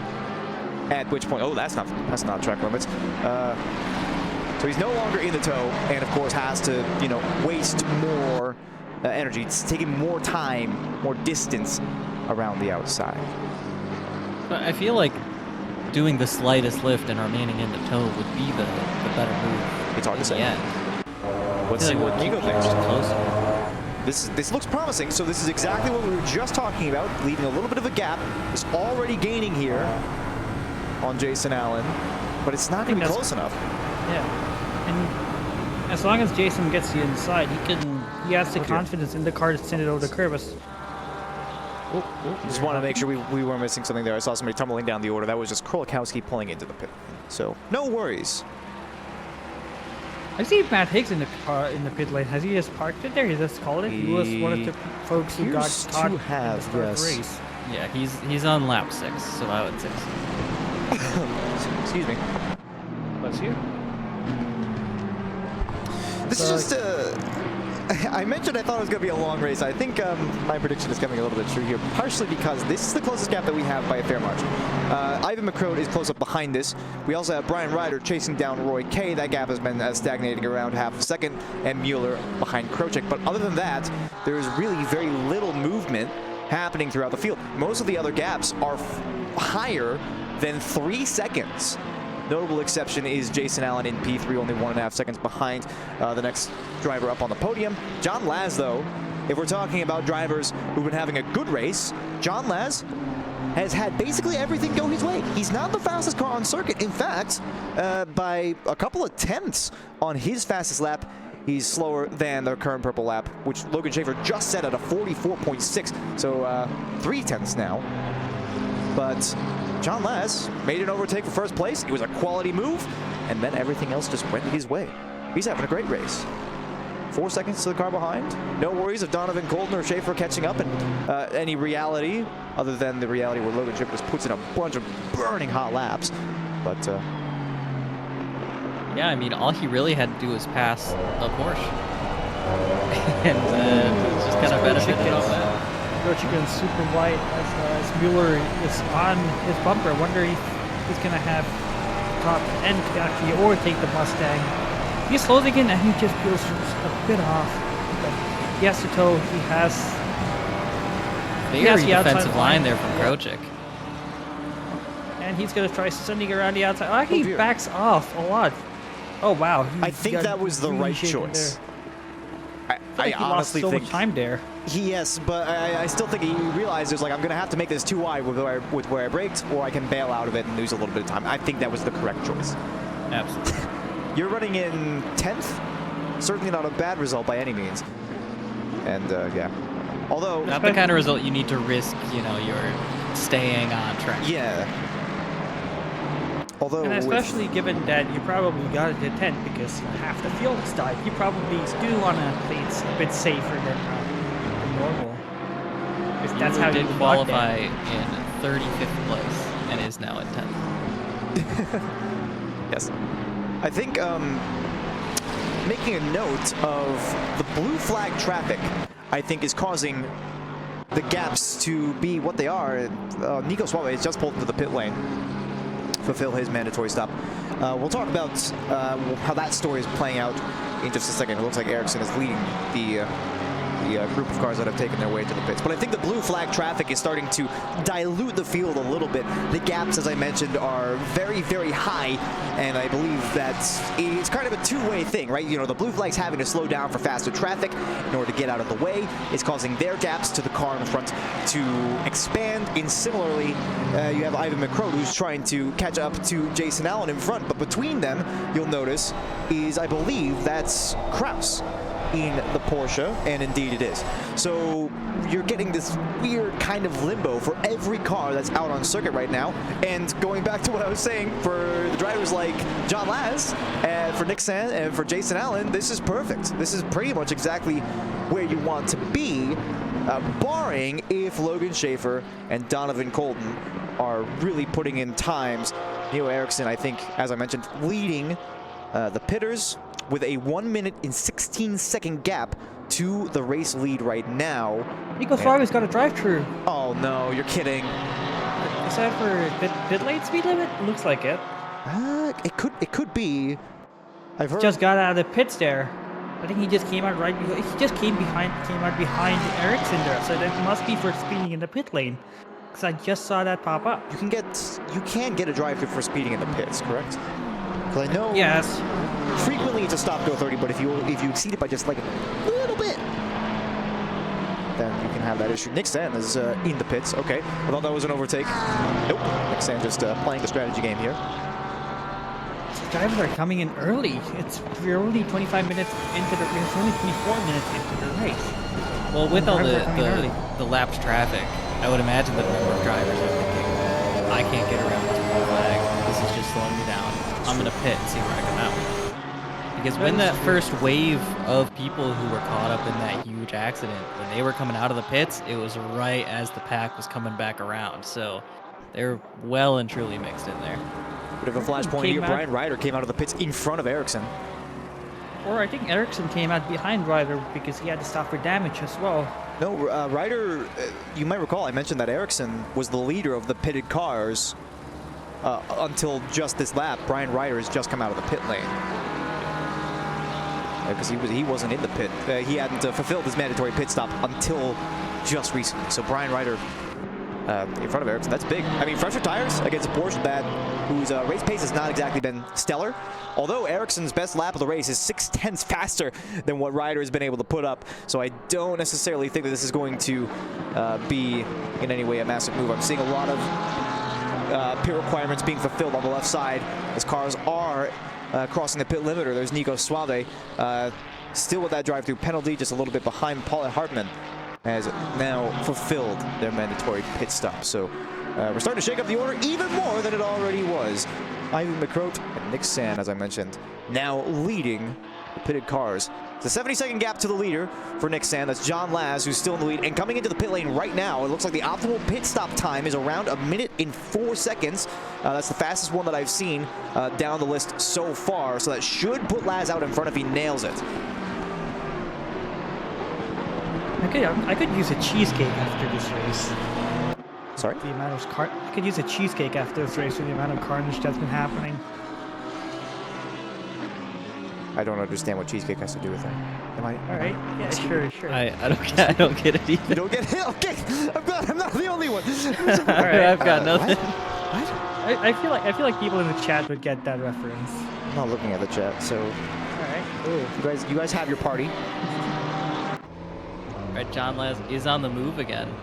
At which point, oh, that's not track limits. So he's no longer in the toe, and of course has to, you know, waste more energy. It's taking more time, more distance around the outside. But I feel like doing the slightest lift and remaining in the toe would be the better move. It's hard to say. Yeah. Let's see what 𝐂𝐸𝐳 thinks. Closer. This looks promising. So this is exactly what we were just talking about, leaving a little bit of a gap. It's already gaining here on Jason Allen, but it's not going to be close enough. Yeah. And as long as Jason gets the inside, he has the confidence in the car to send it over the curb. Just want to make sure we weren't missing something there. I saw somebody tumbling down the order. That was just 𝐂𝐸𝐳 pulling into the pit. So no worries. I see Matt Higgs in the pit lane. Has he just parked it there? He just called it. He was one of the folks who got caught in the start of the race. Yeah, he's on lap 6, so I would say so. Excuse me. Bless you. This is just I mentioned I thought it was going to be a long race. I think my prediction is coming a little bit true here, partially because this is the closest gap that we have by a fair margin. Ivan McCrone is close up behind this. We also have Brian Ryder chasing down Roy K. That gap has been stagnating around half a second, and Mueller behind Krocek. But other than that, there is really very little movement happening throughout the field. Most of the other gaps are higher than 3 seconds. Notable exception is Jason Allen in P3, only 1.5 seconds behind the next driver up on the podium. John 𝐓𝐺, though, if we're talking about drivers who've been having a good race, John 𝐓𝐺 has had basically everything go his way. He's not the fastest car on circuit. In fact, by a couple of tenths on his fastest lap, he's slower than the current purple lap, which Logan Schaefer just set at a 44.6, so 3 tenths now. But John 𝐓𝐺 made an overtake for first place. It was a quality move, and then everything else just went his way. He's having a great race. 4 seconds to the car behind. No worries of Donovan Colton or Schaefer catching up in any reality, other than the reality where Logan Schaefer just puts in a bunch of burning hot laps. But Yeah, I mean, all he really had to do was pass a Porsche. And it's just kind of benefited off that. 𝐓𝐴 super wide as Mueller is on his bumper. I wonder if he's going to have top end to actually overtake the Mustang. He's slows again and he just feels a bit off. But Assetto, he has Very the defensive line there from 𝐂𝐤𝐥𝐿. And he's going to try sending around the outside. Oh, he backs off a lot. Oh, wow. I think that was the right choice. I honestly lost so think much time there. Yes, but I still think he realized it's like I'm going to have to make this too wide with where I braked, or I can bail out of it and lose a little bit of time. I think that was the correct choice. Absolutely. You're running in 10th? Certainly not a bad result by any means. And yeah. Although... Not the kind of result you need to risk, you know, your staying on track. Yeah. Although, and especially given that you probably got it to 10th because half the field is died, you probably do want to play it a bit safer than normal. If that's how did you qualify in 35th place and is now at 10th. Yes. I think making a note of the blue flag traffic, I think, is causing the gaps to be what they are. 𝐂𝐸𝐴 has just pulled into the pit lane. Fulfill his mandatory stop. We'll talk about how that story is playing out in just a second. It looks like Ericsson is leading the group of cars that have taken their way to the pits. But I think the blue flag traffic is starting to dilute the field a little bit. The gaps, as I mentioned, are very, very high, and I believe that it's kind of a two-way thing, right? You know, the blue flag's having to slow down for faster traffic in order to get out of the way. It's causing their gaps to the car in front to expand. And similarly, you have 𝐕𝐴 who's trying to catch up to Jason Allen in front, but between them, you'll notice, is, I believe, that's Kraus in the Porsche, and indeed it is. So you're getting this weird kind of limbo for every car that's out on circuit right now. And going back to what I was saying, for the drivers like John Laz, and for Nick Sand, and for Jason Allen, this is perfect. This is pretty much exactly where you want to be, barring if Logan Schaefer and Donovan Colton are really putting in times. Neil Eriksson, I think, as I mentioned, leading the pitters with a 1 minute and 16-second gap to the race lead right now. 𝐂𝐸𝐴's got a drive-through. Oh no, you're kidding. Is that for pit lane speed limit? Looks like it. It could be. I've heard. Just got out of the pits there. I think he just came out right. He just came out behind Ericsson there. So that must be for speeding in the pit lane. Because I just saw that pop up. You can get a drive-through for speeding in the pits, correct? Because I know. Yes. Frequently it's a stop go 30, but if you exceed it by just like a little bit, then you can have that issue. Nick Sand is in the pits. Okay, I thought that was an overtake. Nope. Nick Sand just playing the strategy game here. The drivers are coming in early. We're only 25 minutes into the race. It's only 24 minutes into the race. Well, with all the lapped traffic, I would imagine that a number of drivers are thinking, I can't get around this blue flag. This is just slowing me down. I'm gonna pit and see where I come out. Because when that first wave of people who were caught up in that huge accident, when they were coming out of the pits, it was right as the pack was coming back around. So they're well and truly mixed in there. Bit of a flashpoint here. Brian Ryder came out of the pits in front of Ericsson. Or I think Ericsson came out behind Ryder because he had to stop for damage as well. No, Ryder, you might recall I mentioned that Ericsson was the leader of the pitted cars until just this lap. Brian Ryder has just come out of the pit lane. Because he wasn't in the pit. He hadn't fulfilled his mandatory pit stop until just recently. So Brian Ryder in front of Ericsson, that's big. I mean, fresher tires against a Porsche whose race pace has not exactly been stellar. Although Ericsson's best lap of the race is 0.6 faster than what Ryder has been able to put up. So I don't necessarily think that this is going to be in any way a massive move. I'm seeing a lot of pit requirements being fulfilled on the left side as cars are crossing the pit limiter. There's 𝐂𝐸𝐴 still with that drive-through penalty, just a little bit behind Paul Hartman, has now fulfilled their mandatory pit stop. So we're starting to shake up the order even more than it already was. 𝐕𝐴 and Nick Sand, as I mentioned, now leading the pitted cars. It's a 70-second gap to the leader for 𝐷𝐷𝐻𝐬. That's John 𝐵𝐵, who's still in the lead. And coming into the pit lane right now, it looks like the optimal pit stop time is around 1 minute and 4 seconds. That's the fastest one that I've seen down the list so far. So that should put Laz out in front if he nails it. I could use a cheesecake after this race. Sorry? The amount of I could use a cheesecake after this race with the amount of carnage that's been happening. I don't understand what cheesecake has to do with it. Am I? All right. Yeah, sure. I don't get it either. You don't get it? Okay. I'm not the only one. All right, I've got nothing. What? I feel like people in the chat would get that reference. I'm not looking at the chat, so All right. you guys have your party. Right, John Laz is on the move again.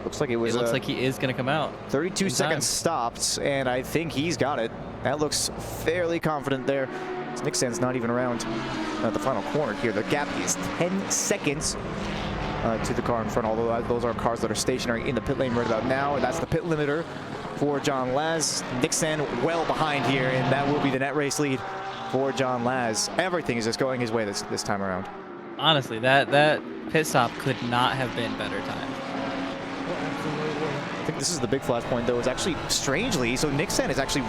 Looks like it was. It looks like he is going to come out. 32 seconds stopped, and I think he's got it. That looks fairly confident there. 𝐷𝐷𝐻𝐬's not even around at the final corner here. The gap is 10 seconds to the car in front, although those are cars that are stationary in the pit lane right about now. And that's the pit limiter for John Laz. 𝐷𝐷𝐻𝐬 well behind here, and that will be the net race lead for John Laz. Everything is just going his way this time around. Honestly, that pit stop could not have been better timed. I think this is the big flashpoint, though. It's actually, strangely, so 𝐷𝐷𝐻𝐬 is actually,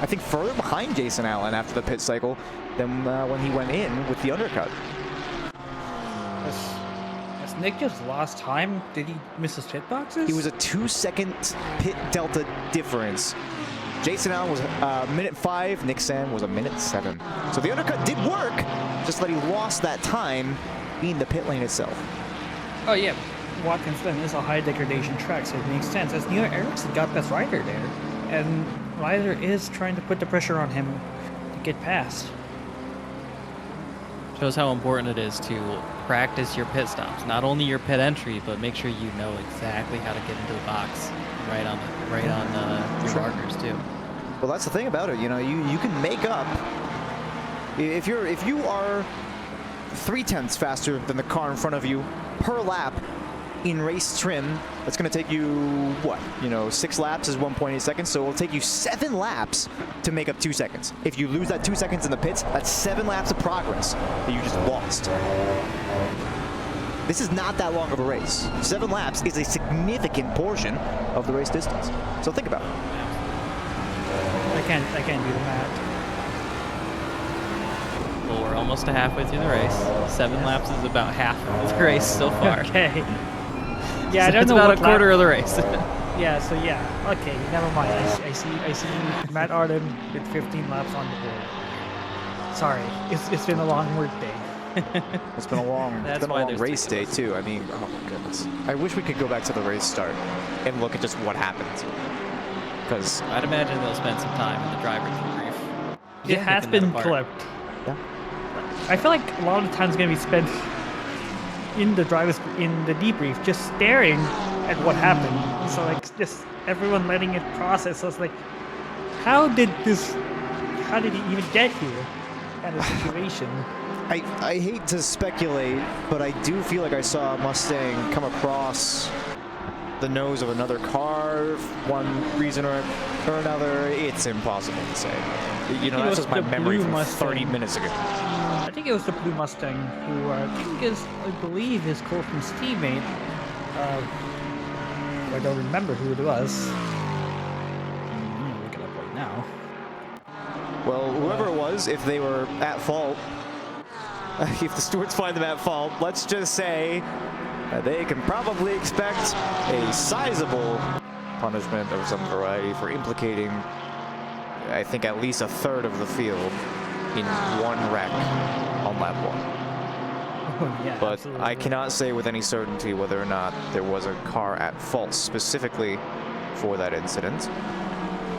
I think, further behind Jason Allen after the pit cycle than when he went in with the undercut. Has Nick just lost time? Did he miss his pit boxes? He was a 2-second pit delta difference. Jason Allen was minute 5, 𝐷𝐷𝐻𝐬 was a minute 7. So the undercut did work, just that he lost that time in the pit lane itself. Oh yeah, Watkins Glen is a high degradation track, so it makes sense. As Neil Erickson got best rider there, and Ryder is trying to put the pressure on him to get past. Shows how important it is to practice your pit stops. Not only your pit entry, but make sure you know exactly how to get into the box right on your markers too. Well, that's the thing about it. You know, you can make up if you are 0.3 faster than the car in front of you per lap in race trim. That's going to take you, what, 6 laps is 1.8 seconds, so it'll take you 7 laps to make up 2 seconds. If you lose that 2 seconds in the pits, that's 7 laps of progress that you just lost. This is not that long of a race. 7 laps is a significant portion of the race distance. So think about it. I can't do the math. Well, we're almost to halfway through the race. 7 laps is about half of the race so far. Okay. Yeah, So I don't it's know about what a quarter lap. of the race. Yeah. Okay, never mind. I see Matt Arden with 15 laps on the board. Sorry, it's been a long work day. It's been a long, race day too. I mean, oh my goodness. I wish we could go back to the race start and look at just what happened. Because I'd imagine they'll spend some time in the driver debrief. It has been clipped. Yeah. I feel like a lot of the time is going to be spent in the debrief, just staring at what happened. So like just everyone letting it process. So it's like, how did he even get here? Kind of situation. I hate to speculate, but I do feel like I saw a Mustang come across the nose of another car for one reason or another. It's impossible to say. That's just my memory from 30 minutes ago. I think it was the blue Mustang who I believe is Colton's teammate. I don't remember who it was. I'm gonna look it up right now. Well, whoever it was, if they were at fault, if the stewards find them at fault, let's just say they can probably expect a sizable punishment of some variety for implicating, I think, at least a third of the field in one wreck on lap 1. Oh, yeah, But absolutely. I cannot say with any certainty whether or not there was a car at fault specifically for that incident.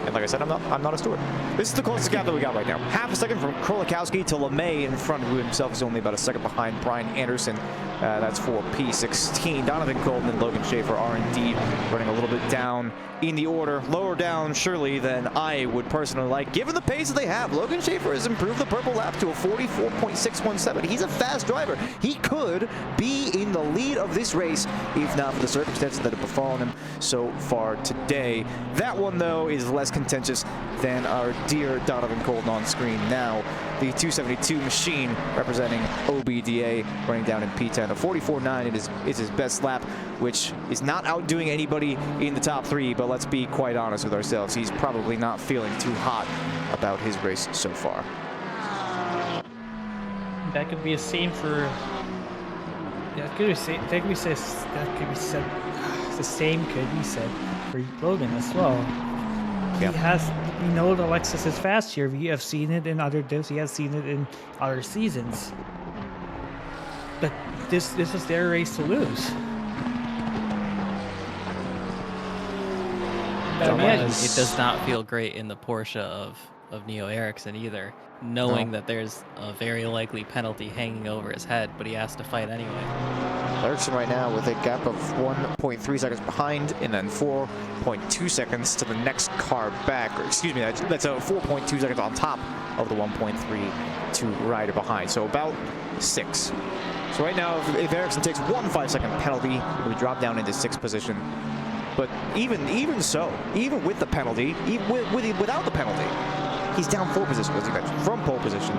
And like I said, I'm not a steward. This is the closest gap that we got right now. Half a second from Krolakowski to LeMay in front, who himself is only about a second behind Brian Anderson. That's for P16. Donovan Golden and Logan Schaefer are indeed running a little bit down in the order. Lower down, surely, than I would personally like. Given the pace that they have, Logan Schaefer has improved the purple lap to a 44.617. He's a fast driver. He could be in the lead of this race if not for the circumstances that have befallen him so far today. That one, though, is less contentious than our dear Donovan Colton on screen now. The 272 machine representing OBDA running down in P10. A 44.9 is his best lap, which is not outdoing anybody in the top 3, but let's be quite honest with ourselves. He's probably not feeling too hot about his race so far. That could be the same for. That could be said. The same could be said for Logan as well. He has. We know the Lexus is fast here. We have seen it in other divs. He has seen it in other seasons. But this is their race to lose. It does not feel great in the Porsche of Neo Ericsson either, knowing that there's a very likely penalty hanging over his head, but he has to fight anyway. Ericsson right now with a gap of 1.3 seconds behind, and then 4.2 seconds to the next car back. Or excuse me, that's a 4.2 seconds on top of the 1.3 to rider behind. So about 6. So right now, if Ericsson takes one 5-second penalty, he would drop down into 6th position. But even so, even with the penalty, even without the penalty, he's down 4 positions, as you mentioned, from pole position.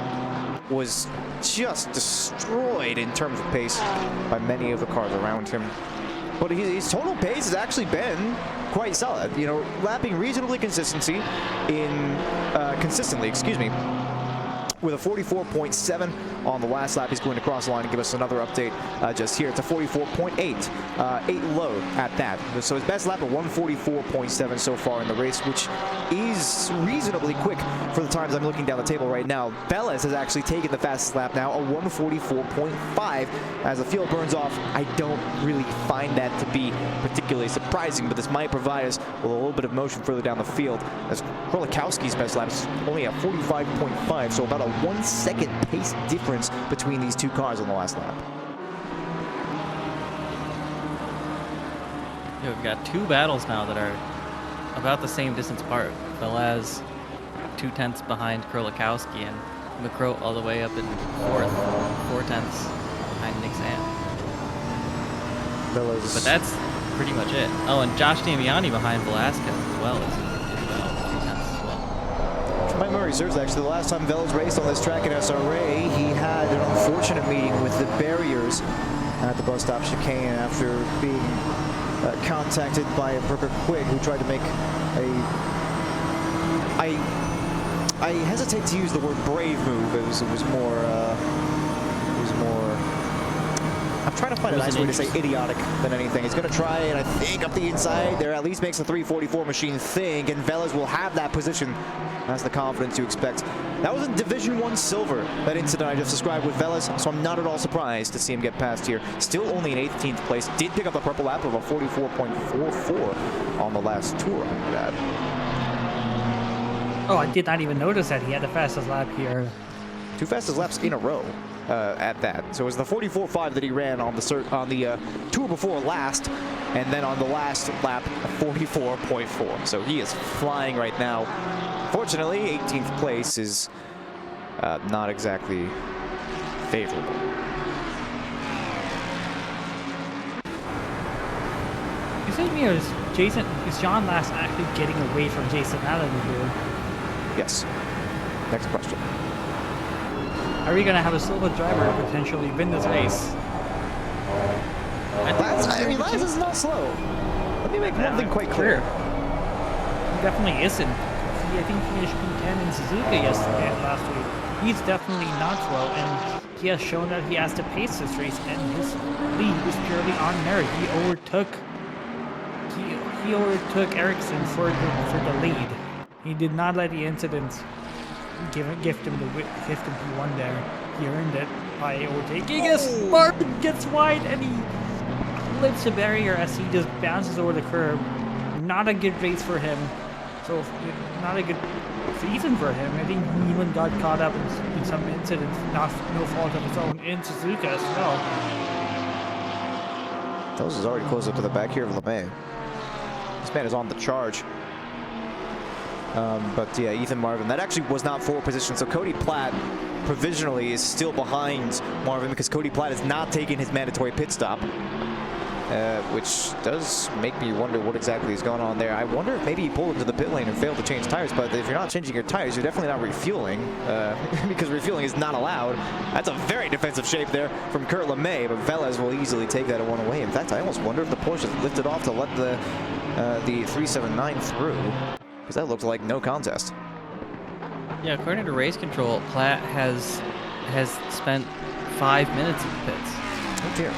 Was just destroyed in terms of pace by many of the cars around him. But his total pace has actually been quite solid. You know, lapping reasonably consistently, excuse me, with a 44.7 on the last lap. He's going to cross the line and give us another update just here. It's a 44.8, 8 low at that. So his best lap of 144.7 so far in the race, which is reasonably quick for the times I'm looking down the table right now. 𝐵𝐵Lez has actually taken the fastest lap now, a 144.5. As the fuel burns off, I don't really find that to be particularly surprising, but this might provide us with a little bit of motion further down the field, as 𝐂𝐫𝐽's best lap is only at 45.5, so about a 1 second pace difference between these two cars on the last lap. Yeah, we've got 2 battles now that are about the same distance apart. 𝐵𝐵Lez 2/10 behind 𝐂𝐫𝐽, and 𝐕𝐸 all the way up in 4th, 4/10 behind 𝐂𝐸𝐽. But that's pretty much it. Oh, and Josh Damiani behind Velasquez as well is about 2/10 as well. My memory serves, actually, the last time 𝐵𝐵Lez raced on this track in SRA, he had an unfortunate meeting with the barriers at the bus stop chicane after being contacted by a 𝗏𝗏 who tried to make I hesitate to use the word brave move. It was more I'm trying to find a nice way to say idiotic than anything. He's going to try, and I think up the inside there at least makes the 344 machine think, and 𝐵𝐵Lez will have that position. That's the confidence you expect. That was in Division 1 Silver, that incident I just described with 𝐵𝐵Lez, so I'm not at all surprised to see him get past here. Still only in 18th place. Did pick up the purple lap of a 44.44 on the last tour, I might add. Oh, I did not even notice that he had the fastest lap here. 2 fastest laps in a row at that. So it was the 44.5 that he ran on the tour before last, and then on the last lap, a 44.4. So he is flying right now. Fortunately, 18th place is not exactly favorable. Excuse me, is John Last actually getting away from Jason Allen here? Yes. Next question. Are we going to have a solo driver potentially win this race? Lance is not slow. Let me make one thing quite clear. He definitely isn't. I think he finished P10 in Suzuka last week. He's definitely not slow, and he has shown that he has to pace this race, and his lead is purely on merit. He overtook Ericsson for the lead. He did not let the incidents gift him P1 there. He earned it by overtaking us. Martin gets wide, and he clips the barrier as he just bounces over the curb. Not a good race for him. So not a good season for him. I think he even got caught up in some incidents, no fault of his own, in Suzuka as well. Those is already close up to the back here of 𝐵𝐴. This man is on the charge. But yeah, Ethan Marvin, that actually was not 4 position. So Cody Platt provisionally is still behind Marvin because Cody Platt is not taking his mandatory pit stop. which does make me wonder what exactly is going on there. I wonder if maybe he pulled into the pit lane and failed to change tires, but if you're not changing your tires, you're definitely not refueling, because refueling is not allowed. That's a very defensive shape there from 𝐂𝐫𝐤, but Velez will easily take that one away. In fact, I almost wonder if the Porsche has lifted off to let the 379 through, because that looked like no contest. Yeah, according to race control, Platt has spent 5 minutes in the pits. Oh dear.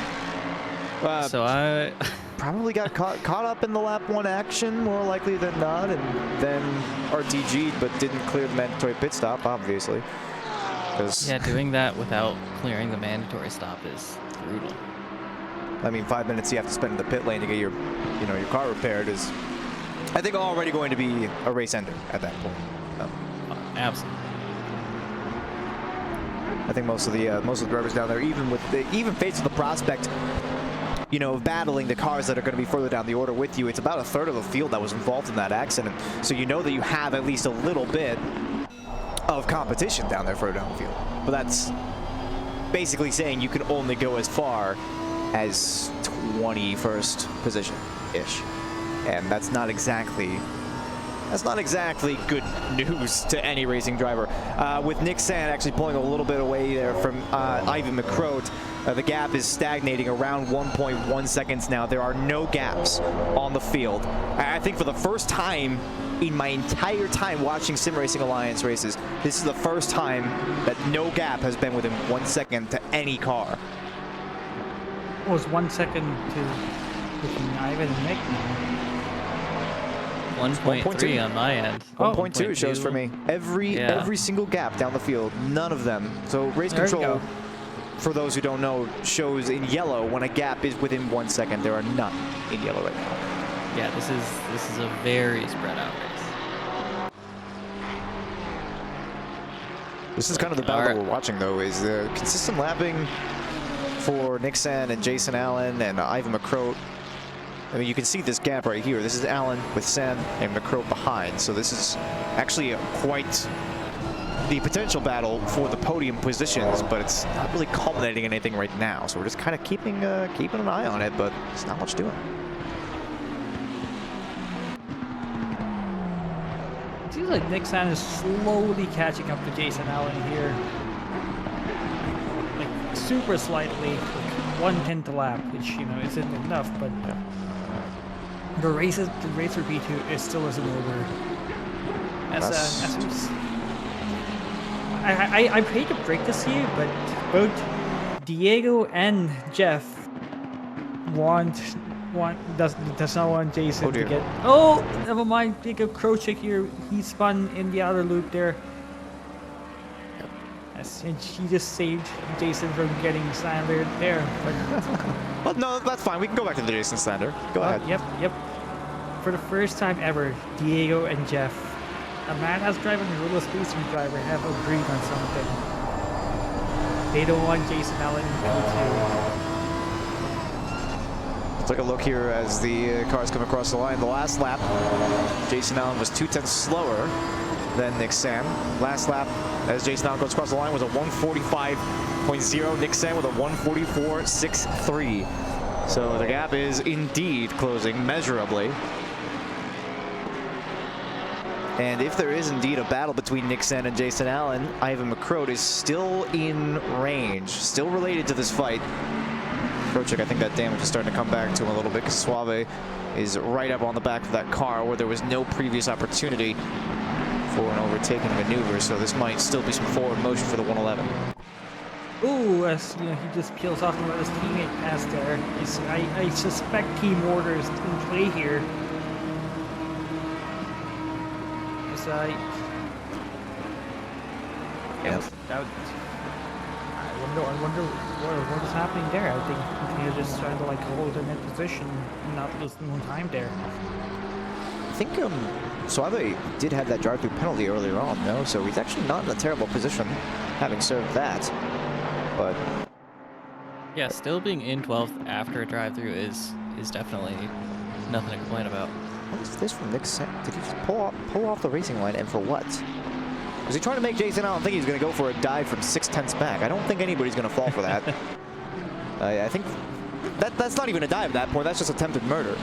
So I probably got caught up in the lap 1 action, more likely than not, and then RTG'd, but didn't clear the mandatory pit stop, obviously. Yeah, doing that without clearing the mandatory stop is brutal. I mean, 5 minutes you have to spend in the pit lane to get your car repaired is, I think, already going to be a race ender at that point. Absolutely. I think most of the drivers down there, even faced with the prospect, of battling the cars that are going to be further down the order with you, it's about a third of the field that was involved in that accident. So you know that you have at least a little bit of competition down there further down the field. But that's basically saying you can only go as far as 21st position-ish. And that's not exactly good news to any racing driver. With 𝐷𝐸 actually pulling a little bit away there from 𝐼𝐵 the gap is stagnating around 1.1 seconds now. There are no gaps on the field. I think for the first time in my entire time watching Sim Racing Alliance races, this is the first time that no gap has been within 1 second to any car. It was 1 second to between Ivan and Nick now. 1.3 on my end. 1.2 shows for me. Every single gap down the field, none of them. So race control, for those who don't know, shows in yellow when a gap is within 1 second. There are none in yellow right now. Yeah, this is a very spread out race. This is kind of the battle that we're watching, though, is the consistent lapping for 𝐷𝐸 and Jason Allen and 𝐼𝐵. I mean, you can see this gap right here. This is Allen with Sam and 𝐵 behind. So this is actually quite the potential battle for the podium positions, but it's not really culminating in anything right now. So we're just kind of keeping an eye on it, but there's not much doing. It seems like 𝐷𝐸 is slowly catching up to Jason Allen here. Like, super slightly, like 1/10 a lap, which, isn't enough, but the race for P2 still isn't over. I hate to break this to you, but both Diego and Jeff does not want Jason to get. Oh, never mind. Jacob 𝐀𝐫𝐤 here. He spun in the outer loop there. Yes, and she just saved Jason from getting slandered there. But well, no, that's fine. We can go back to the Jason slander. Go ahead. Yep. For the first time ever, Diego and Jeff, a Madhouse driver and a Roller Racing driver, have agreed on something. They don't want Jason Allen in P2. Let's take a look here as the cars come across the line. The last lap, Jason Allen was 2/10 slower than 𝐷𝐸. Last lap, as Jason Allen goes across the line, was a 1:45.0. 𝐷𝐸 with a 1:44.63. So the gap is indeed closing measurably. And if there is indeed a battle between 𝐷𝐸 and Jason Allen, 𝐼𝐵 is still in range, still related to this fight. 𝐂𝐫𝐤, I think that damage is starting to come back to him a little bit, because 𝐓𝐵 is right up on the back of that car where there was no previous opportunity for an overtaking maneuver, so this might still be some forward motion for the 111. Ooh, as he just peels off and let his teammate pass there. I suspect team orders in play here. I wonder what is happening there. I think they're just trying to hold in that position and not lose no time there. I think 𝐓𝐵 did have that drive-through penalty earlier on, though, so he's actually not in a terrible position having served that. But yeah, still being in 12th after a drive-through is definitely nothing to complain about. what is this from 𝐷𝐸? Did he just pull off the racing line, and for what? Was he trying to make Jason Allen think he's going to go for a dive from 6/10 back? I don't think anybody's going to fall for that. I think that's not even a dive at that point. That's just attempted murder.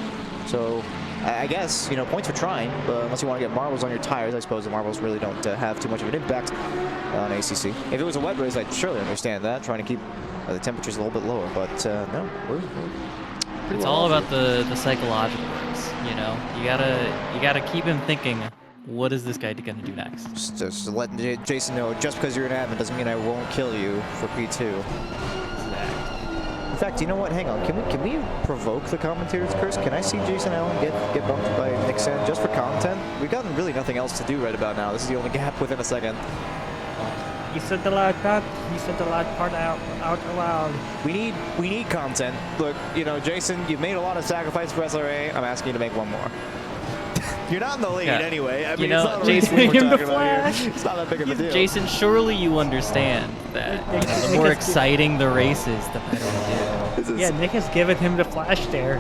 So I guess, you know, points for trying, but unless you want to get marbles on your tires, I suppose the marbles really don't have too much of an impact on ACC. If it was a wet race, I'd surely understand that, trying to keep the temperatures a little bit lower, but no, we're It's all about the psychological works, you know? You gotta keep him thinking, what is this guy gonna do next? just letting Jason know, just because you're an admin doesn't mean I won't kill you for P2. In fact, you know what? Hang on. Can we provoke the commentator's curse? Can I see Jason Allen get bumped by Nick Sand just for content? We've got really nothing else to do right about now. This is the only gap within a second. You said the loud part. You said the loud part out loud. We need content. Look, you know, Jason, you've made a lot of sacrifice for SRA. I'm asking you to make one more. You're not in the lead anyway. I mean, know, it's not Jason, really what we're him the talking about here. flash. It's not that big of a deal. Jason, surely you understand that you know, the more exciting the race is, the better we do. Yeah, Nick has given him the flash there.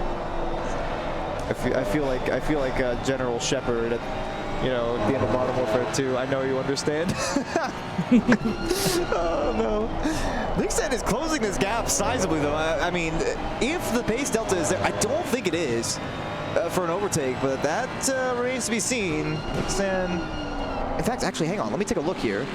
I feel like General Shepard at, you know, at the end of Modern Warfare 2. I know you understand. Oh no. Nick Sand is closing this gap sizably though. I mean, if the pace delta is there, I don't think it is for an overtake, but that remains to be seen. Nick Sand, in fact, actually, hang on, let me take a look here.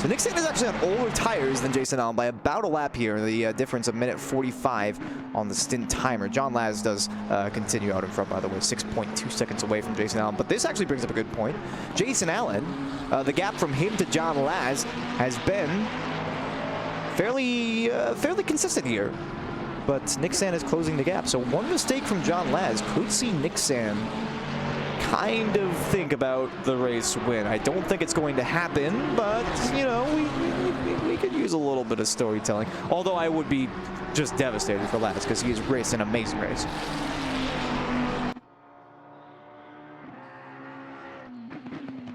So Nick Sand is actually on older tires than Jason Allen by about a lap here. The difference of minute 45 on the stint timer. John Latz does continue out in front, by the way, 6.2 seconds away from Jason Allen. But this actually brings up a good point. Jason Allen, the gap from him to John Latz has been fairly consistent here. But Nick Sand is closing the gap. So one mistake from John Latz could see Nick Sand kind of think about the race win. I don't think it's going to happen, but, you know, we could use a little bit of storytelling. Although I would be just devastated for Latz because he has raced an amazing race.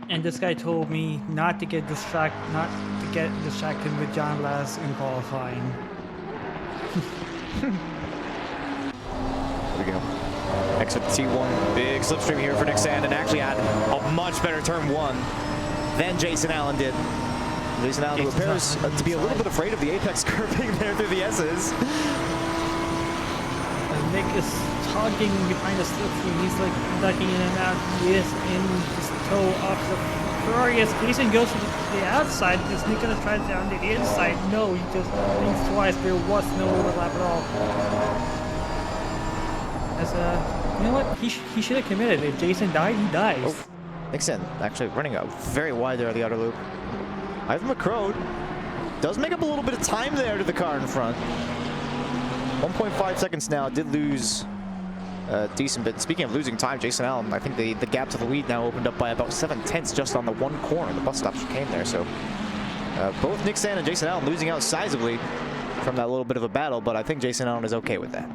And this guy told me not to get distracted with John Latz in qualifying. There we go. Exit T1, big slipstream here for Nick Sand, and actually had a much better turn one than Jason Allen did. Jason Allen who appears to be a little bit afraid of the apex curving there through the S's. Nick is tugging behind the slipstream. He's like ducking in and out. He is in his toe off the Ferrari as Jason goes to the outside. Is Nick gonna try down to the inside? No, he just leans twice. There was no overlap at all. As you know what? He should have committed. If Jason died, he dies. Oh, Nick Sand actually running out very wide there on the outer loop. Ivan McCrode does make up a little bit of time there to the car in front. 1.5 seconds now. Did lose a decent bit. Speaking of losing time, Jason Allen, I think the gap to the lead now opened up by about 7/10 just on the one corner. The bus stop came there, so both Nick Sand and Jason Allen losing out sizably from that little bit of a battle, but I think Jason Allen is okay with that.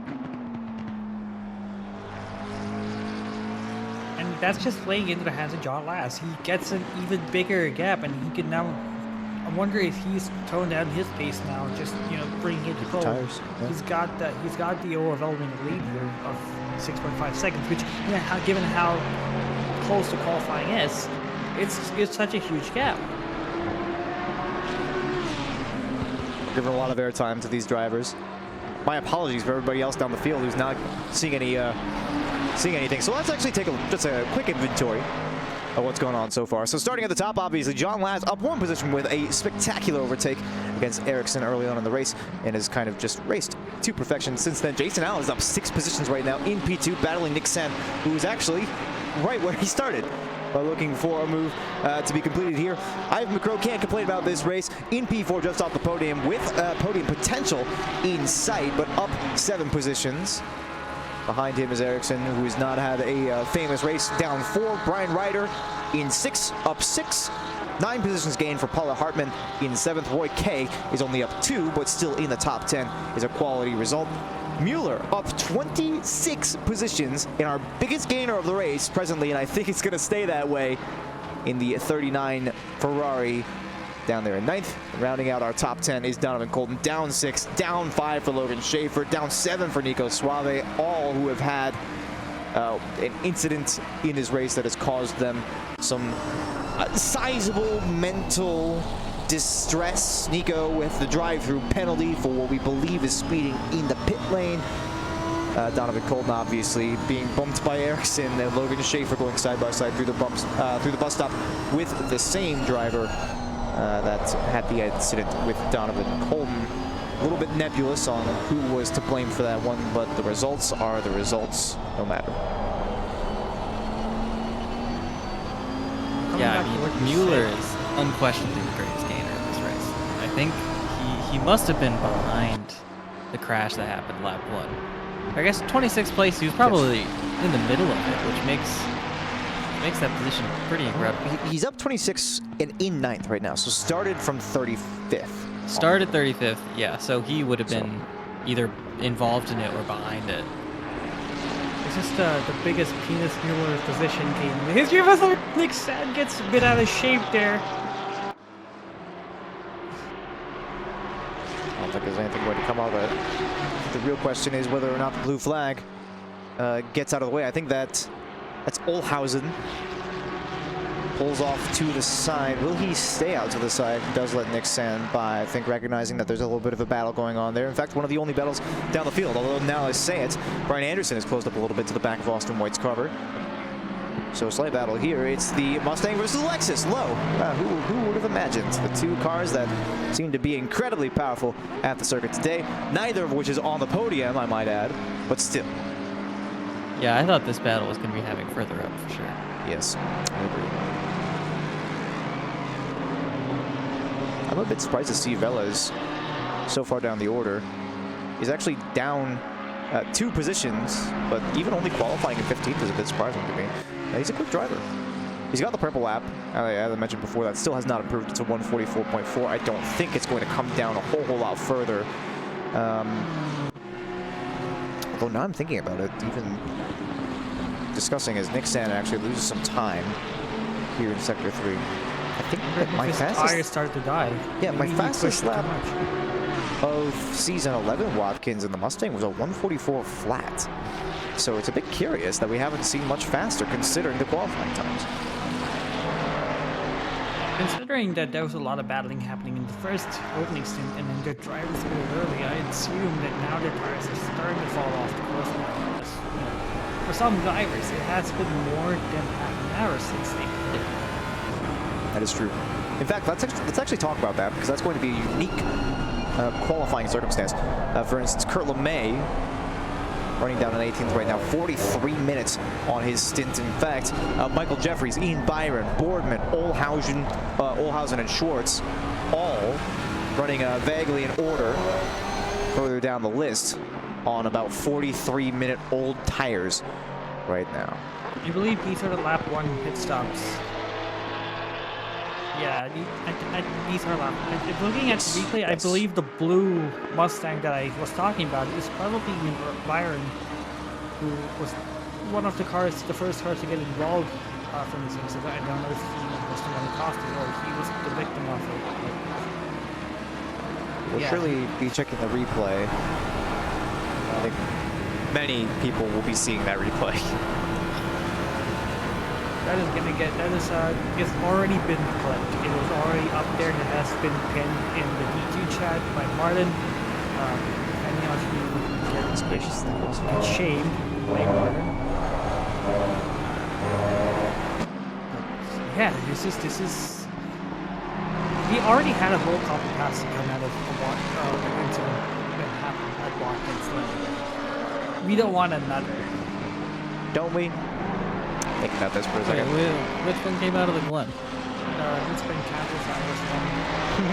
That's just playing into the hands of John Latz. He gets an even bigger gap, and he can now. I wonder if he's toned down his pace now, just bringing it to close. Tires, yeah. He's got the overwhelming lead here of 6.5 seconds, which given how close the qualifying is, it's such a huge gap. Giving a lot of airtime to these drivers. My apologies for everybody else down the field who's not seeing anything. So let's actually take just a quick inventory of what's going on so far. So starting at the top, obviously, John Latz up one position with a spectacular overtake against Ericsson early on in the race and has kind of just raced to perfection since then. Jason Allen is up 6 positions right now in P2, battling Nick Sand, who is actually right where he started. By looking for a move to be completed here. Ivan McCrode can't complain about this race in P4 just off the podium with podium potential in sight, but up 7 positions. Behind him is Ericsson, who has not had a famous race, down 4. Brian Ryder in 6, up 6. 9 positions gained for Paula Hartman in 7th. Roy K is only up 2, but still in the top 10 is a quality result. Mueller up 26 positions in our biggest gainer of the race presently, and I think it's going to stay that way in the 39 Ferrari. Down there in 9th. Rounding out our top 10 is Donovan Colton, down 6, down 5 for Logan Schaefer, down 7 for 𝐂𝐨𝐲𝐬, all who have had an incident in this race that has caused them some sizable mental distress. Nico with the drive-through penalty for what we believe is speeding in the pit lane. 𝐓𝐿𝐷 obviously being bumped by Ericsson, and Logan Schaefer going side by side through the bus stop with the same driver that had the incident with 𝐷𝐿𝐷. A little bit nebulous on who was to blame for that one, but the results are the results, no matter. Yeah, I mean, Mueller is unquestionably the greatest gainer in this race. I think he must have been behind the crash that happened lap 1. I guess 26th place, he was probably in the middle of it, which makes that position pretty incredible. He's up 26 and in 9th right now, so started from 35th. Started 35th, yeah, so he would have been either involved in it or behind it. It's just the biggest penis Mueller position game in the history of us. Nick Sand gets a bit out of shape there. I don't think there's anything going to come out of it. The real question is whether or not the blue flag gets out of the way. I think that's 𝐓𝐿𝐷 pulls off to the side. Will he stay out to the side? He does let Nick Sand by, I think, recognizing that there's a little bit of a battle going on there. In fact, one of the only battles down the field, although now I say it, Brian Anderson has closed up a little bit to the back of Austin White's cover. So a slight battle here. It's the Mustang versus Lexus. Low. Who would have imagined? The two cars that seem to be incredibly powerful at the circuit today, neither of which is on the podium, I might add, but still. Yeah, I thought this battle was going to be having further up for sure. Yes, I agree. I'm a bit surprised to see Velas so far down the order. He's actually down 2 positions, but even only qualifying in 15th is a bit surprising to me. He's a quick driver. He's got the purple lap, as I mentioned before. That still has not improved to 144.4. I don't think it's going to come down a whole lot further. Although now I'm thinking about it, even discussing as Nick Sand actually loses some time here in Sector 3. I think that my fastest tires start to die. Yeah, my Maybe fastest pushed lap too much. of season 11 Watkins in the Mustang was a 144 flat. So it's a bit curious that we haven't seen much faster considering the qualifying times. Considering that there was a lot of battling happening in the first opening stint and then the drivers a little early, I assume that now the tires are starting to fall off the course now. Because, you know, for some drivers, it has been more than half an hour since they quit. That is true. In fact, let's actually talk about that, because that's going to be a unique qualifying circumstance. For instance, Kurt LeMay running down in 18th right now, 43 minutes on his stint. In fact, Michael Jeffries, Ian Byron, Boardman, 𝐲𝐻�ousen, and Schwartz all running vaguely in order further down the list on about 43-minute old tires right now. I believe these are the lap 1 pit stops. Yeah, these are lap. Looking at the replay, I believe the blue Mustang that I was talking about is probably Byron, who was one of the cars, the first car to get involved from this incident. I don't know if he was the one accosted or he was the victim of it. We'll surely be checking the replay. I think many people will be seeing that replay. That is gonna get, that is, it's already been clipped. It was already up there and it has been pinned in the D2 chat by Martin. Depending on who gets shamed by Martin. Yeah, this is, we already had a whole couple passes come out of the incident that happened at Watkins Glen. We don't want another. Don't we? Thinking about this for a second. Which one came out of the Glen? It's been campus.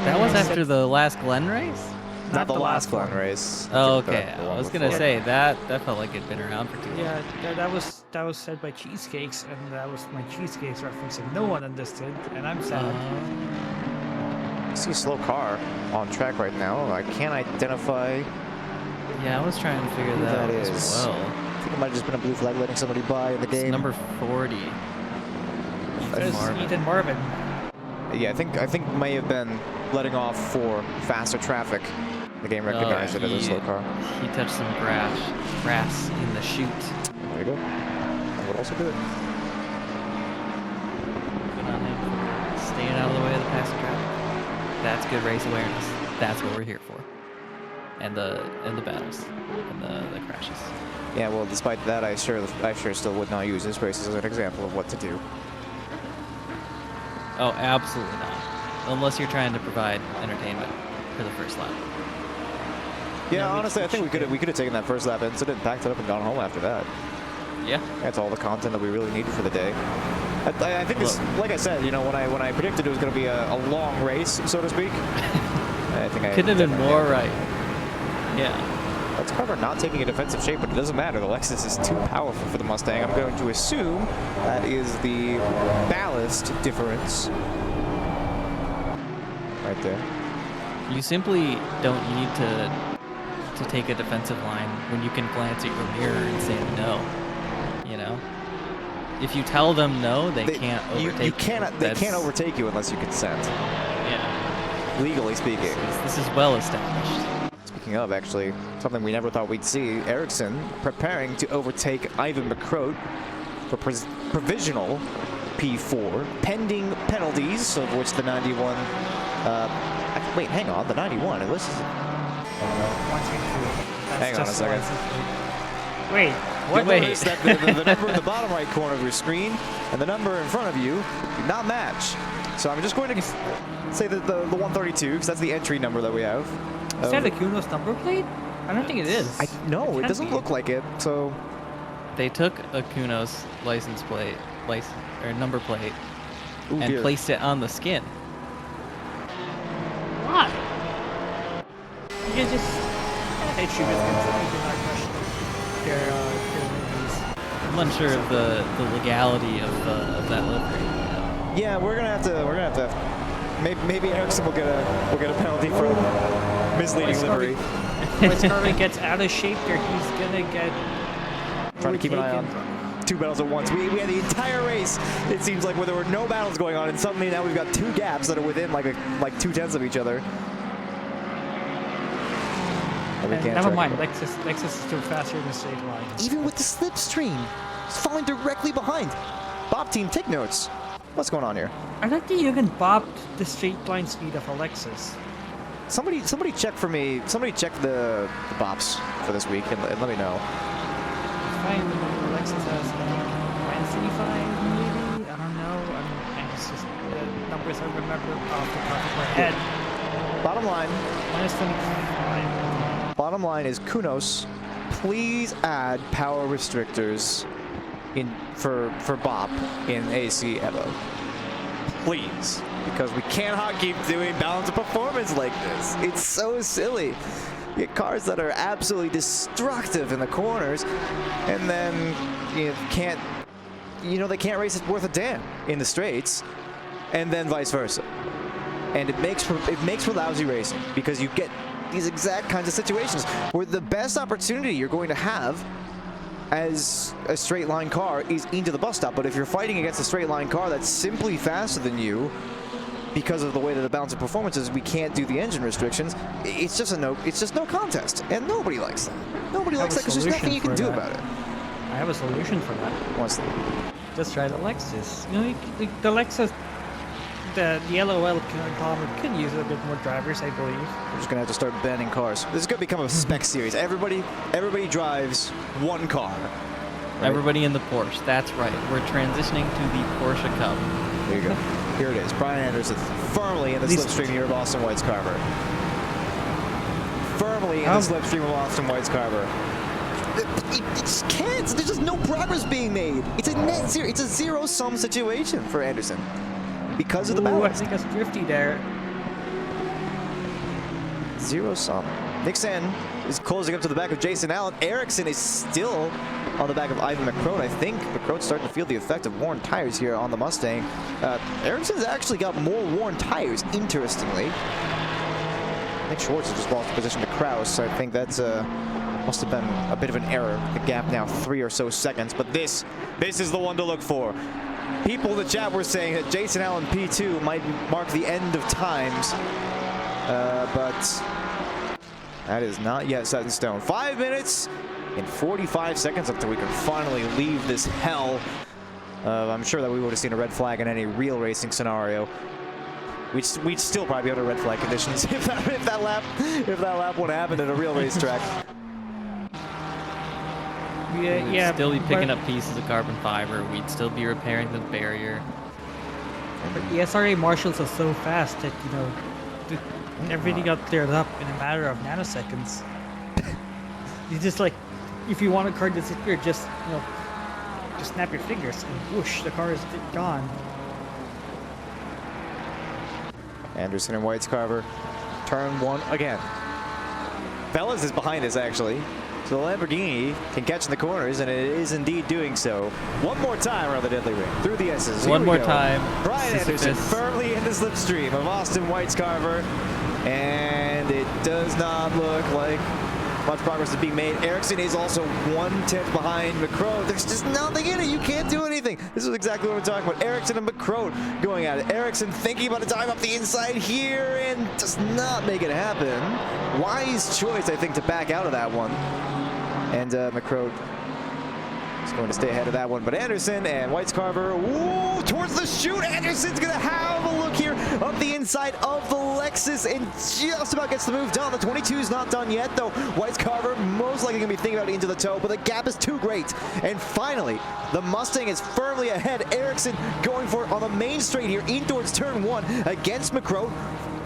That was after the last Glen race? Not the last Glen race. Oh, okay. I was gonna say that felt like it'd been around for too long. Yeah, that was said by Cheesecakes, and that was my Cheesecakes reference, and no one understood, and I'm sad. I see a slow car on track right now. I can't identify. Yeah, I was trying to figure that out as well. I think it might have just been a blue flag letting somebody by in the game. Number 40. Ethan Marvin. Yeah, I think may have been letting off for faster traffic. The game recognized it as a slow car. He touched some grass in the chute. There you go. That would also do it. Good on him. Staying out of the way of the passing traffic. That's good race awareness. That's what we're here for. And the battles and the crashes. Yeah, well, despite that, I sure still would not use this race as an example of what to do. Oh, absolutely not. Unless you're trying to provide entertainment for the first lap. Yeah, honestly, I think we could have taken that first lap incident, packed it up, and gone home after that. Yeah. That's all the content that we really needed for the day. I think this, like I said, you know, when I predicted it was going to be a long race, so to speak. I think I couldn't have been more right. Yeah. Let's cover not taking a defensive shape, but it doesn't matter. The Lexus is too powerful for the Mustang. I'm going to assume that is the ballast difference. Right there. You simply don't need to take a defensive line when you can glance at your mirror and say no. You know? If you tell them no, they can't overtake you. They can't overtake you unless you consent. Yeah. Legally speaking. This is well established. Speaking of, actually, something we never thought we'd see, Ericsson preparing to overtake Ivan McCroat for provisional P4, pending penalties, of which the 91... wait, hang on, the 91, it lists... Hang on a second. Wait, what? You'll notice that the number in the bottom right corner of your screen and the number in front of you do not match. So I'm just going to say that the 132, because that's the entry number that we have. Is that a Kuno's number plate? I don't think it is. No, it doesn't look like it, so... They took a Kuno's license plate, or number plate, and placed it on the skin. Why? You can just issue it I'm unsure of the legality of that livery. Yeah, we're gonna have to. Maybe Ericsson will get a penalty for misleading livery. When Scarlet gets out of shape there, he's gonna get... Trying to keep an eye on two battles at once. We had the entire race, it seems like, where there were no battles going on, and suddenly now we've got two gaps that are within like 2/10 of each other. Never mind, Lexus is still faster in the straight line. Even with the slipstream, it's falling directly behind. Bob team, take notes. What's going on here? I like that you can bob the straight line speed of a Lexus. Somebody check for me. Somebody check the bops for this week and let me know. Fine, Lexus has 135 maybe. I don't know. I mean, it's just the numbers I remember off the top of my head. Bottom line. -25. Bottom line is, Kunos, please add power restrictors for BOP in AC Evo. Please. Because we cannot keep doing balance of performance like this. It's so silly. You get cars that are absolutely destructive in the corners, and then they can't race it worth a damn in the straights, and then vice versa. And it makes for lousy racing, because you get these exact kinds of situations where the best opportunity you're going to have as a straight line car is into the bus stop. But if you're fighting against a straight line car that's simply faster than you, because of the way that the balance of performance is, we can't do the engine restrictions. It's just no contest, and nobody likes that. Nobody likes that because there's nothing you can do about it. I have a solution for that. What's that? Just try the Lexus. You know, the Lexus, the LOL conglomerate could use a bit more drivers, I believe. We're just gonna have to start banning cars. This is gonna become a spec series. Everybody drives one car. Right? Everybody in the Porsche. That's right. We're transitioning to the Porsche Cup. There you go. Here it is. Brian Anderson firmly in the slipstream here of Austin Whites-Carver. Firmly in the slipstream of Austin Whites-Carver. It just can't. There's just no progress being made. It's a net zero. It's a zero-sum situation for Anderson because of the balance. I think it's drifty there. Zero-sum. Nixon is closing up to the back of Jason Allen. Ericsson is still on the back of Ivan McCroat. I think McCroat's starting to feel the effect of worn tires here on the Mustang. Ericsson's actually got more worn tires, interestingly. Nick Schwartz has just lost position to Kraus. I think that's must have been a bit of an error. The gap now 3 or so seconds, but this is the one to look for. People in the chat were saying that Jason Allen P2 might mark the end of times, but that is not yet set in stone. 5 minutes and 45 seconds until we can finally leave this hell. I'm sure that we would have seen a red flag in any real racing scenario. we'd still probably be under red flag conditions if that lap would happen at a real racetrack. We'd still be picking up pieces of carbon fiber. We'd still be repairing the barrier. But the SRA marshals are so fast that, you know, everything got cleared up in a matter of nanoseconds. You just like, if you want a car to disappear, just, you know, just snap your fingers and whoosh, the car is gone. Anderson and 𝐲𝐽𝐻𝐺, turn one again. 𝐕𝐵LZ is behind us actually. So the Lamborghini can catch in the corners, and it is indeed doing so. One more time around the deadly ring, through the S's. One more time. Brian Anderson firmly in the slipstream of Austin 𝐲𝐽𝐻𝐺, and it does not look like much progress is being made. Ericsson is also 1/10 behind McCrow. There's just nothing in it. You can't do anything. This is exactly what we're talking about. Ericsson and McCrow going at it. Ericsson thinking about a time up the inside here and does not make it happen. Wise choice, I think, to back out of that one. And McCrow is going to stay ahead of that one. But Anderson and 𝐲𝐻𝐻𝐺, towards the chute. Anderson's going to have a look here up the inside of the Lexus and just about gets the move done. The 22 is not done yet, though. 𝐲𝐻𝐻𝐺 most likely going to be thinking about into the toe, but the gap is too great. And finally, the Mustang is firmly ahead. Ericsson going for it on the main straight here in towards turn one against McCrow.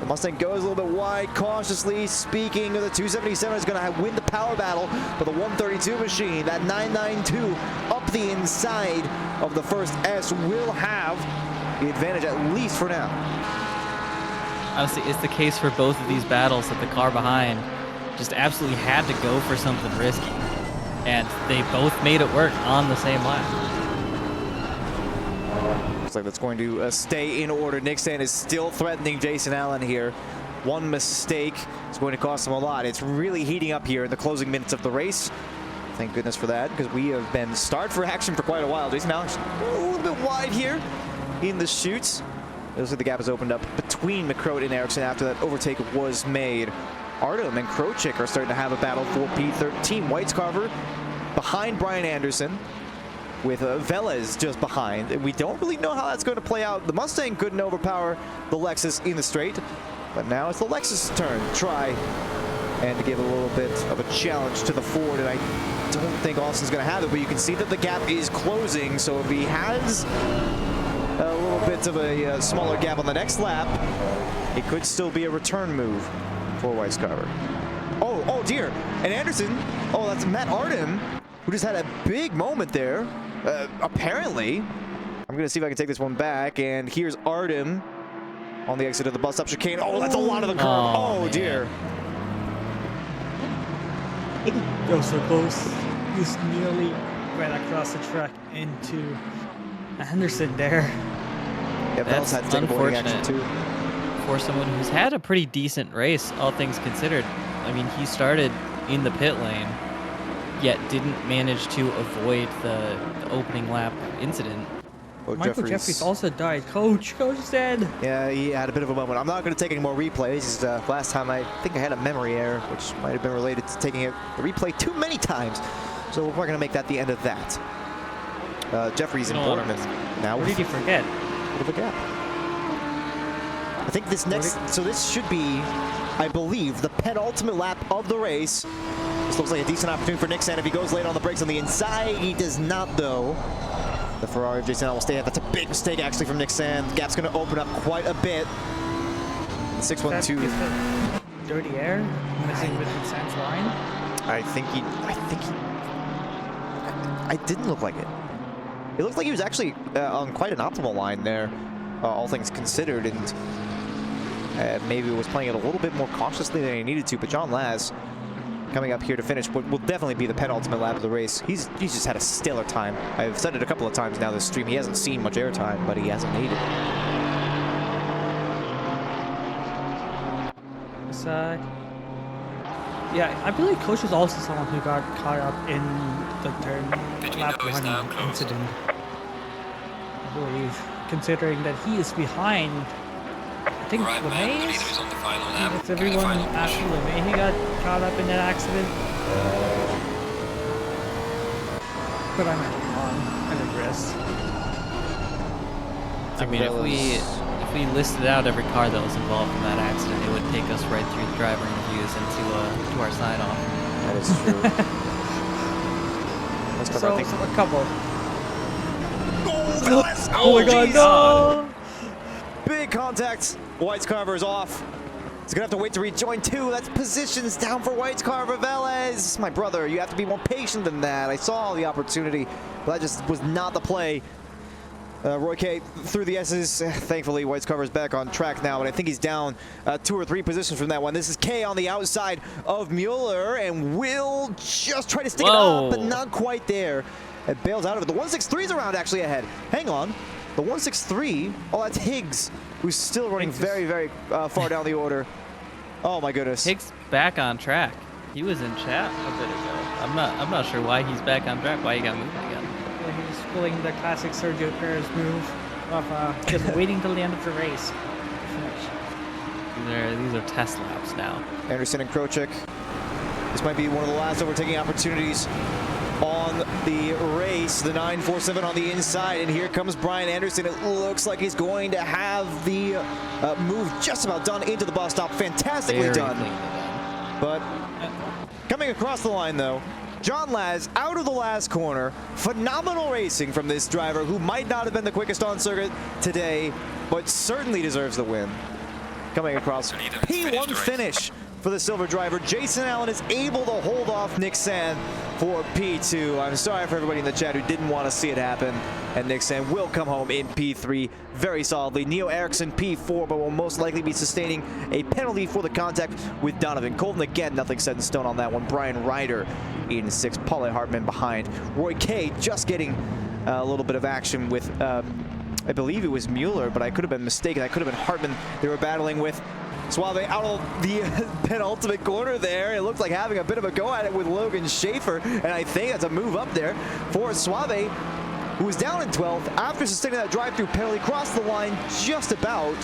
The Mustang goes a little bit wide, cautiously speaking. The 277 is going to win the power battle, but the 132 machine, that 992 up the inside of the first S, will have the advantage, at least for now. Honestly, it's the case for both of these battles that the car behind just absolutely had to go for something risky. And they both made it work on the same lap. Looks like that's going to stay in order. Nicsan is still threatening Jason Allen here. One mistake is going to cost him a lot. It's really heating up here in the closing minutes of the race. Thank goodness for that, because we have been starved for action for quite a while. Jason Allen a little bit wide here in the chutes. Looks like the gap has opened up between McCrow and Ericsson after that overtake was made. Artem and Krojcik are starting to have a battle for P13. 𝐲𝐻𝐻𝐺 behind Brian Anderson, with 𝐕𝐵LZ just behind. And we don't really know how that's going to play out. The Mustang couldn't overpower the Lexus in the straight, but now it's the Lexus' turn to try and to give a little bit of a challenge to the Ford. And I don't think Austin's going to have it, but you can see that the gap is closing. So if he has a little bit of a smaller gap on the next lap, it could still be a return move for 𝐲𝐻𝐻𝐺. Oh dear. And Anderson, oh, that's Matt Artem, who just had a big moment there. Apparently, I'm going to see if I can take this one back. And here's Artem on the exit of the bus stop chicane. Oh, that's a lot of the curve. Oh dear. That was so close. He's nearly right across the track into Anderson there. Yeah, That's had to take unfortunate action too. For someone who's had a pretty decent race, all things considered. I mean, he started in the pit lane, yet didn't manage to avoid the opening lap incident. Oh, Michael Jeffries also died. Coach said. Yeah, he had a bit of a moment. I'm not going to take any more replays. Last time I think I had a memory error, which might have been related to taking the replay too many times. So we're going to make that the end of that. Jeffries and Boardman. Now what did you forget? Bit of a gap. I think this next, so this should be, I believe, the penultimate lap of the race. This looks like a decent opportunity for Nicsan if he goes late on the brakes on the inside. He does not, though. The Ferrari of Jason Allen will stay ahead. That's a big mistake, actually, from Nicsan. The gap's going to open up quite a bit. The 612. Dirty air messing with Nicsan's line. I didn't look like it. It looked like he was actually on quite an optimal line there, all things considered, and maybe was playing it a little bit more cautiously than he needed to. But John Laz, coming up here to finish what will definitely be the penultimate lap of the race. He's just had a stellar time. I've said it a couple of times now this stream. He hasn't seen much airtime, but he hasn't needed it. Yeah, I believe Coach was also someone who got caught up in the lap one incident. I believe, considering that he is behind, I think LeMay. It's everyone after LeMay. He got caught up in that accident. But I might be wrong. I digress. I mean, if we listed out every car that was involved in that accident, it would take us right through the driver interviews and to our sign off. That is true. Let's go, So, I think. a couple. Oh my God, no! Big contact. 𝐲𝐽𝐻𝐺 is off. He's gonna have to wait to rejoin two. That's positions down for 𝐲𝐻𝐺. My brother, you have to be more patient than that. I saw the opportunity, but that just was not the play. Roy K through the S's. Thankfully, 𝐲𝐻𝐺 is back on track now, but I think he's down 2 or 3 positions from that one. This is K on the outside of Mueller, and will just try to stick it up, but not quite there. It bails out of it. The 163 is around actually ahead. Hang on. The 163, oh, that's Higgs, who's still running very, very far down the order. Oh my goodness. Higgs back on track. He was in chat a bit ago. I'm not sure why he's back on track, why he got moving again. Yeah, he's pulling the classic Sergio Perez move of just waiting till the end of the race to finish. These are test laps now. Anderson and Kozak. This might be one of the last overtaking opportunities on the race. The 947 on the inside, and here comes Brian Anderson. It looks like he's going to have the move just about done into the bus stop. Fantastically done. But coming across the line though, John Laz out of the last corner. Phenomenal racing from this driver, who might not have been the quickest on circuit today, but certainly deserves the win. Coming across, P1 finish for the silver driver. Jason Allen is able to hold off Nick Sand for P2. I'm sorry for everybody in the chat who didn't want to see it happen. And Nick Sand will come home in P3 very solidly. Neo Eriksson P4, but will most likely be sustaining a penalty for the contact with Donovan Colton. Again, nothing set in stone on that one. Brian Ryder in 6th. Paul Hartman behind. Roy K just getting a little bit of action with, I believe it was Mueller, but I could have been mistaken. That could have been Hartman they were battling with. Suave out of the penultimate corner there. It looked like having a bit of a go at it with Logan Schaefer, and I think that's a move up there for Suave, who was down in 12th after sustaining that drive-through penalty. Crossed the line just about,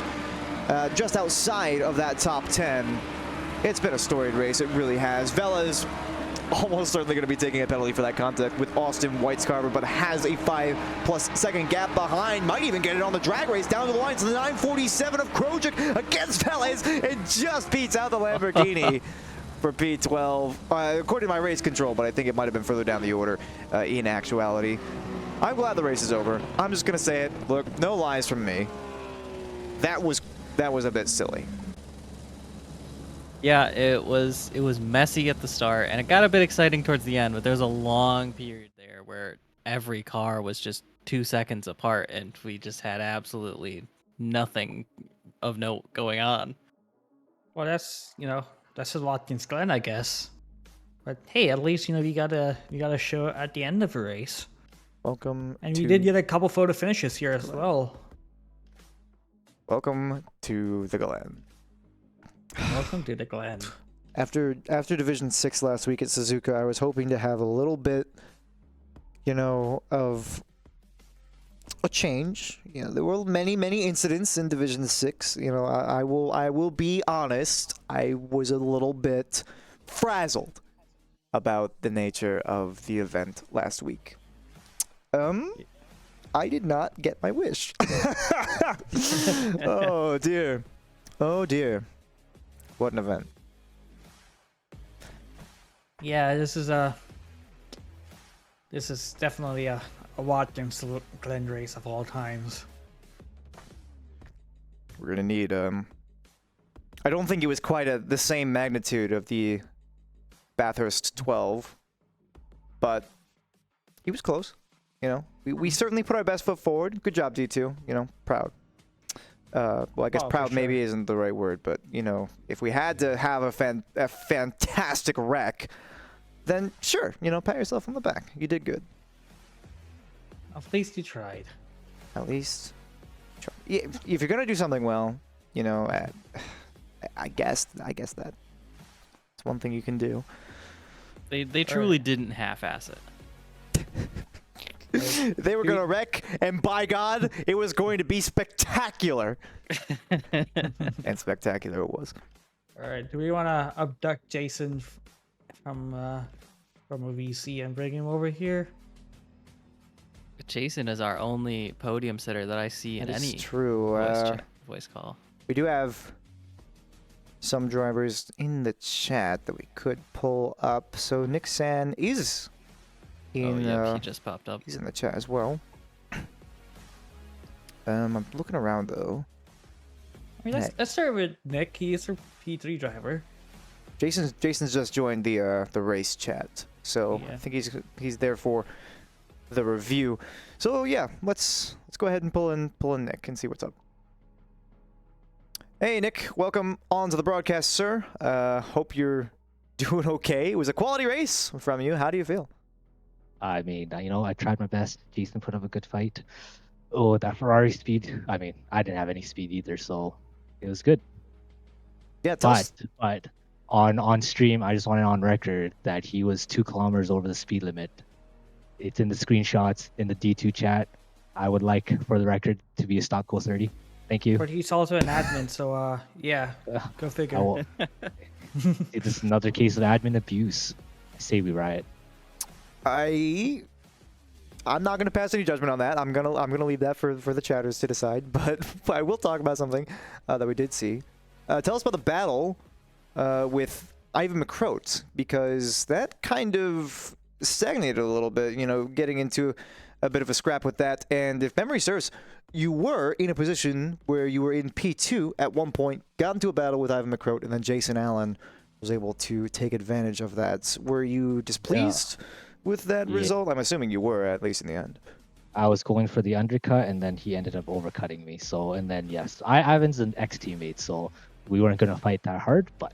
just outside of that top 10. It's been a storied race, it really has. Vela is almost certainly going to be taking a penalty for that contact with Austin 𝐲𝐻𝐺, but has a 5+ second gap behind. Might even get it on the drag race down to the line to the 947 of Kozak against Velez, and just beats out the Lamborghini for P12. According to my race control, but I think it might have been further down the order in actuality. I'm glad the race is over. I'm just going to say it. Look, no lies from me. That was a bit silly. Yeah, it was messy at the start, and it got a bit exciting towards the end, but there was a long period there where every car was just 2 seconds apart, and we just had absolutely nothing of note going on. Well, that's a Watkins Glen, I guess. But hey, at least you got a show at the end of the race. Welcome. And we did get a couple photo finishes here as well. Welcome to the Glen. Welcome to the Glen. After Division 6 last week at Suzuka, I was hoping to have a little bit, of a change. There were many incidents in Division 6. I will be honest. I was a little bit frazzled about the nature of the event last week. I did not get my wish. Oh dear. Oh dear. What an event. Yeah, this is definitely a Watkins Glen race of all times. We're gonna need I don't think it was quite the same magnitude of the Bathurst 12, but he was close. We certainly put our best foot forward. Good job, D2. Proud. Well, I guess proud maybe isn't the right word, but if we had to have a fantastic wreck, then sure, pat yourself on the back. You did good. At least you tried. At least, try. If you're gonna do something well, I guess that's one thing you can do. They truly didn't half-ass it. They were gonna wreck, and by God, it was going to be spectacular. And spectacular it was. All right, do we want to abduct Jason from a VC and bring him over here? Jason is our only podium sitter that I see in That is any true. voice call. We do have some drivers in the chat that we could pull up. So Nick San is in. He just popped up. He's in the chat as well. I'm looking around though. I mean, let's start with Nick. He is a P3 driver. Jason's just joined the race chat, so Yeah. I think he's there for the review. So yeah, let's go ahead and pull in Nick and see what's up. Hey Nick, welcome on to the broadcast, sir. Hope you're doing okay. It was a quality race from you. How do you feel? I mean, I tried my best. Jason put up a good fight. Oh, that Ferrari speed. I mean, I didn't have any speed either, so it was good. Yeah, tell us. But on stream, I just wanted on record that he was 2 kilometers over the speed limit. It's in the screenshots in the D2 chat. I would like, for the record, to be a stock goal 30. Thank you. But he's also an admin, so yeah, go figure. It's just another case of admin abuse. I say we riot. I'm not gonna pass any judgment on that. I'm gonna leave that for the chatters to decide. But I will talk about something that we did see. Tell us about the battle with 𝐈𝐴, because that kind of stagnated a little bit. Getting into a bit of a scrap with that. And if memory serves, you were in a position where you were in P2 at one point, got into a battle with 𝐈𝐴, and then Jason Allen was able to take advantage of that. Were you displeased with that result? I'm assuming you were, at least in the end. I was going for the undercut, and then he ended up overcutting me. So, and then yes, Ivan's an ex-teammate, so we weren't gonna fight that hard, but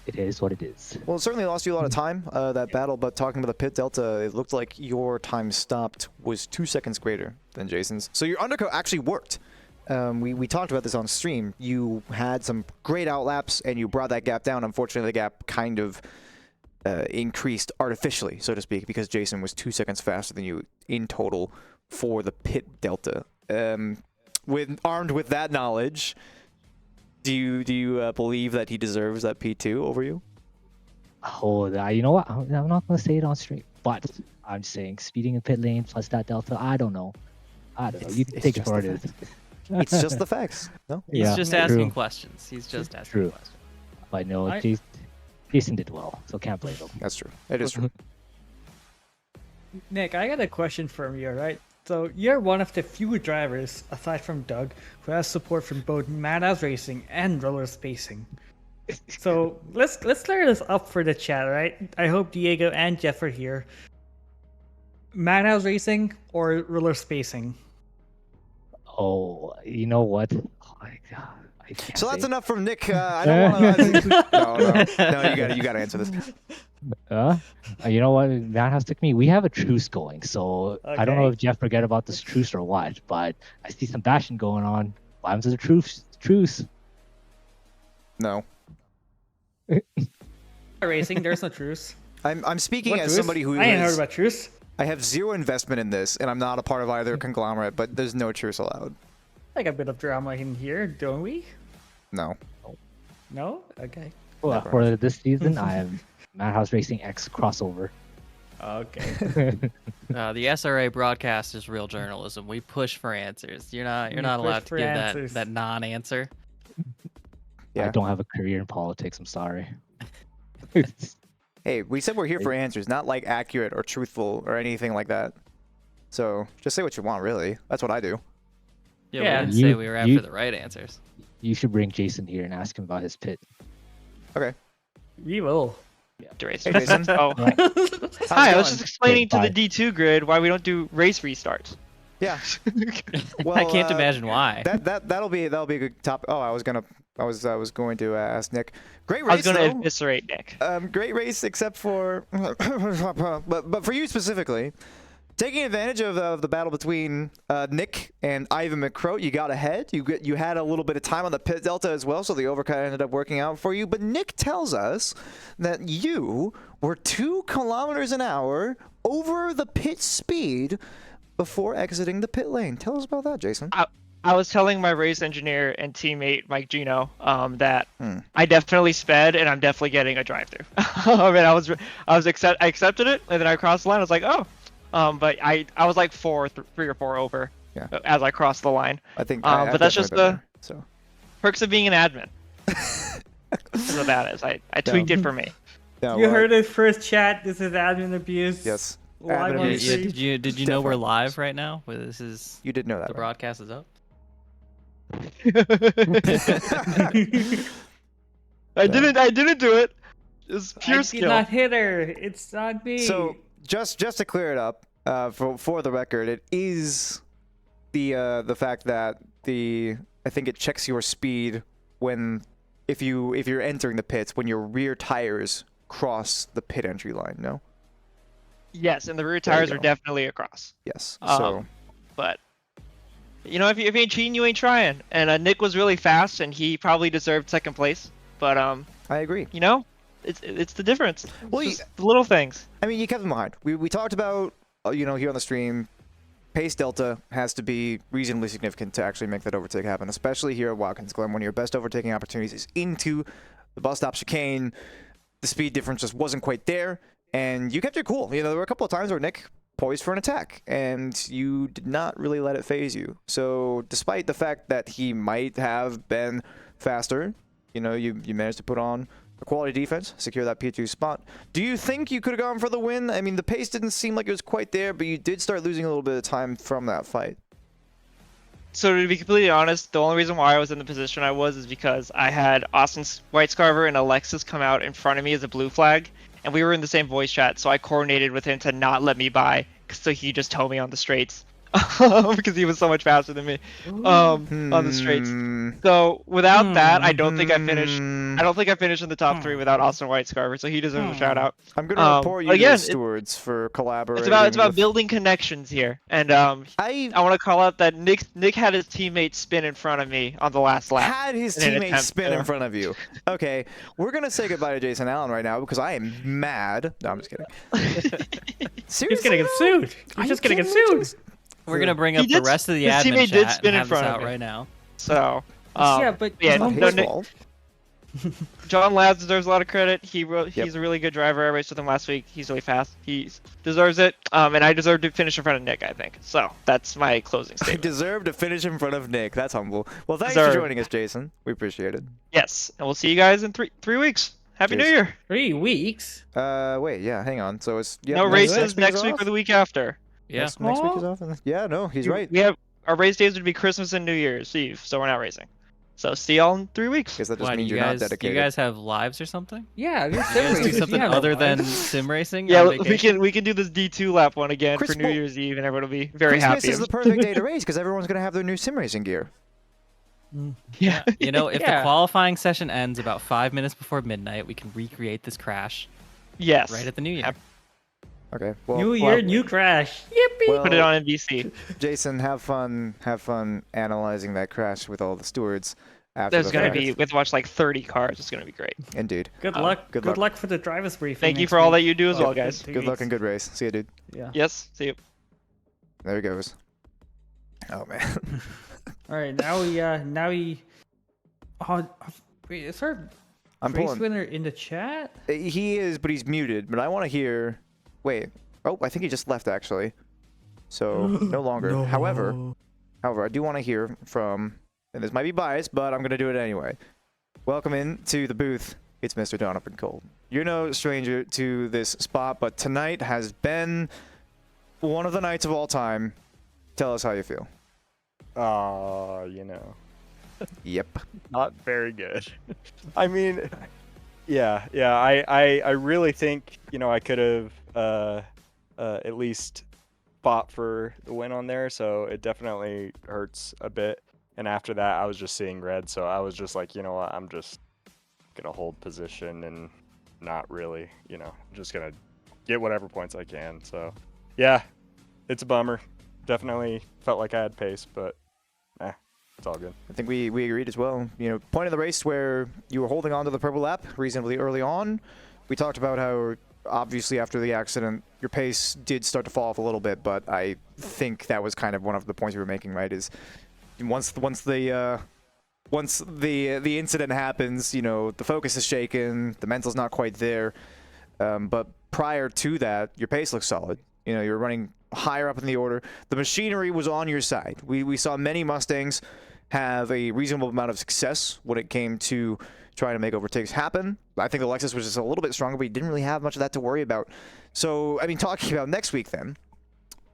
it is what it is. Well, it certainly lost you a lot of time, that battle, but talking about the pit delta, it looked like your time stopped was 2 seconds greater than Jason's. So your undercut actually worked. We talked about this on stream. You had some great outlaps, and you brought that gap down. Unfortunately, the gap kind of increased artificially, so to speak, because Jason was 2 seconds faster than you in total for the pit delta. Armed with that knowledge, do you believe that he deserves that P2 over you? Oh, you know what? I'm not gonna say it on stream, but I'm saying speeding in pit lane plus that delta. I don't know. You can take it for what it is. It's just the facts. No. He's just asking questions. He's just asking questions. But no, Jason did well, so can't blame him. That's true. It is true. Nick, I got a question from you, right? So you're one of the few drivers, aside from Doug, who has support from both Madhouse Racing and Roller Spacing. So let's clear this up for the chat, right? I hope Diego and Jeff are here. Madhouse Racing or Roller Spacing? Oh, you know what? Oh my God. So that's enough from Nick. I don't want to. No, you gotta answer this. You know what? Madhouse took me. We have a truce going, so I don't know if Jeff forget about this truce or what, but I see some bashing going on. Why was it a truce? No. Racing, there's no truce. I'm speaking What as truce? somebody who I ain't heard about truce. I have zero investment in this, and I'm not a part of either conglomerate, but there's no truce allowed. Like a bit of drama in here, don't we? No. No? Okay. Well, for this season, I am Madhouse Racing X crossover. Okay. The SRA broadcast is real journalism. We push for answers. You're not allowed to give that non-answer. Yeah. I don't have a career in politics. I'm sorry. Hey, we said we're here for answers, not like accurate or truthful or anything like that. So just say what you want, really. That's what I do. Yeah, we didn't say we were after the right answers. You should bring Jason here and ask him about his pit. Okay. We will. Hey, Jason. Oh. Hi, I was just explaining to the D2 grid why we don't do race restarts. Yeah. Well, I can't imagine why. That'll be a good topic. Oh, I was going to ask Nick. Great race. I was going to eviscerate Nick. Great race, except for, but for you specifically, taking advantage of the battle between Nick and 𝐈𝐴, you got ahead. You had a little bit of time on the pit delta as well, so the overcut ended up working out for you. But Nick tells us that you were 2 kilometers an hour over the pit speed before exiting the pit lane. Tell us about that, Jason. I was telling my race engineer and teammate Mike Gino that I definitely sped and I'm definitely getting a drive-through. I mean, I accepted it, and then I crossed the line. I was like, oh, But I was like 3 or 4 over as I crossed the line. I think. But that's just the so perks of being an admin. That's what that is. I tweaked it for me. No, You heard it first, chat. This is admin abuse. Yes. Live Admin on abuse. stream. Did you know we're live right now? Well, this is You did know that. the right? broadcast is up. I didn't do it. It's pure I skill. did not hit her. It's not me. So just to clear it up, for the record, it is the fact that I think it checks your speed when if you're entering the pits when your rear tires cross the pit entry line. No. Yes, and the rear There you tires are go. definitely across. Yes. But you know, if you ain't cheating, you ain't trying. And Nick was really fast, and he probably deserved second place. But I agree. you know, it's the difference. Well, It's just the little things. I mean, you kept in mind. We talked about here on the stream, pace delta has to be reasonably significant to actually make that overtake happen, especially here at Watkins Glen. One of your best overtaking opportunities is into the bus stop chicane. The speed difference just wasn't quite there, and you kept your cool. There were a couple of times where Nick poised for an attack, and you did not really let it phase you. So despite the fact that he might have been faster, you managed to put on a quality defense, secure that P2 spot. Do you think you could have gone for the win? I mean, the pace didn't seem like it was quite there, but you did start losing a little bit of time from that fight. So to be completely honest, the only reason why I was in the position I was is because I had Austin Whitescarver and Alexis come out in front of me as a blue flag, and we were in the same voice chat, so I coordinated with him to not let me by, so he just towed me on the straights. Because he was so much faster than me on the straights. So without that, I don't think I finished. I don't think I finished in the top 3 without Austin Whitescarver. So he deserves a shout out. I'm gonna report you again, to the stewards for collaborating. It's about with... building connections here, and I want to call out that Nick had his teammate spin in front of me on the last lap. Had his teammate spin in front of you. Okay, we're gonna say goodbye to Jason Allen right now because I am mad. No, I'm just kidding. Seriously, he's gonna get sued. He's just gonna get sued. We're gonna bring up the rest of the his admin teammate chat did spin and in have this front of out me. right now. So yeah, but yeah, not no, his Nick, fault. John Labs deserves a lot of credit. He's a really good driver. I raced with him last week. He's really fast. He deserves it. And I deserve to finish in front of Nick, I think. So that's my closing I statement. deserve to finish in front of Nick. That's humble. Well, thanks Deserve. for joining us, Jason. We appreciate it. Yes, and we'll see you guys in three weeks. Happy New Cheers. Year. 3 weeks. Wait, yeah, hang on. So it's No races next week or the week after. Yeah. Next week is off. Yeah, no, he's right. We have our race days would be Christmas and New Year's Eve, so we're not racing. So see y'all in 3 weeks. Guess that just Why, do means you you're guys, not do dedicated. you guys have lives or something? Yeah, you're You guys do something other than sim racing? Yeah, on vacation? we can do this D2 lap one again for New Year's Eve, and everyone will be very Christmas happy. is the perfect day to race because everyone's gonna have their new sim racing gear. Yeah. You know, if Yeah. the qualifying session ends about 5 minutes before midnight, we can recreate this crash Yes. right at the new year. Okay. Well, New year, new crash. Yippee! well, Put it on NBC. Jason, have fun analyzing that crash with all the stewards. After There's the gonna fact. be we have to watch like 30 cars. It's gonna be great. Indeed. Good luck. good Good luck. luck for the drivers briefing. Thank you next for all week. that you do as well, Oh, guys. two Good luck weeks. and good race. See you, dude. Yeah. Yes. See you. There he goes. Oh man. All right, now we. Oh, wait, is our I'm race pulling. winner in the chat? He is, but he's muted. But I want to hear. Wait. Oh, I think he just left actually. So no longer. However, I do want to hear from. And this might be biased, but I'm gonna do it anyway. Welcome in to the booth. It's Mr. Donovan Cole. You're no stranger to this spot, but tonight has been one of the nights of all time. Tell us how you feel. Yep. Not very good. I mean, yeah. I really think I could have at least fought for the win on there. So it definitely hurts a bit. And after that, I was just seeing red. So I was just like, you know what? I'm just gonna hold position and not really, just gonna get whatever points I can. So yeah, it's a bummer. Definitely felt like I had pace, but it's all good. I think we agreed as well. Point of the race where you were holding on to the purple lap reasonably early on. We talked about how obviously after the accident your pace did start to fall off a little bit, but I think that was kind of one of the points you were making, right? Is once the incident happens, the focus is shaken, the mental's not quite there. But prior to that, your pace looks solid. You know, you're running higher up in the order. The machinery was on your side. We saw many Mustangs have a reasonable amount of success when it came to trying to make overtakes happen. I think the Lexus was just a little bit stronger, but he didn't really have much of that to worry about. So, I mean, talking about next week then,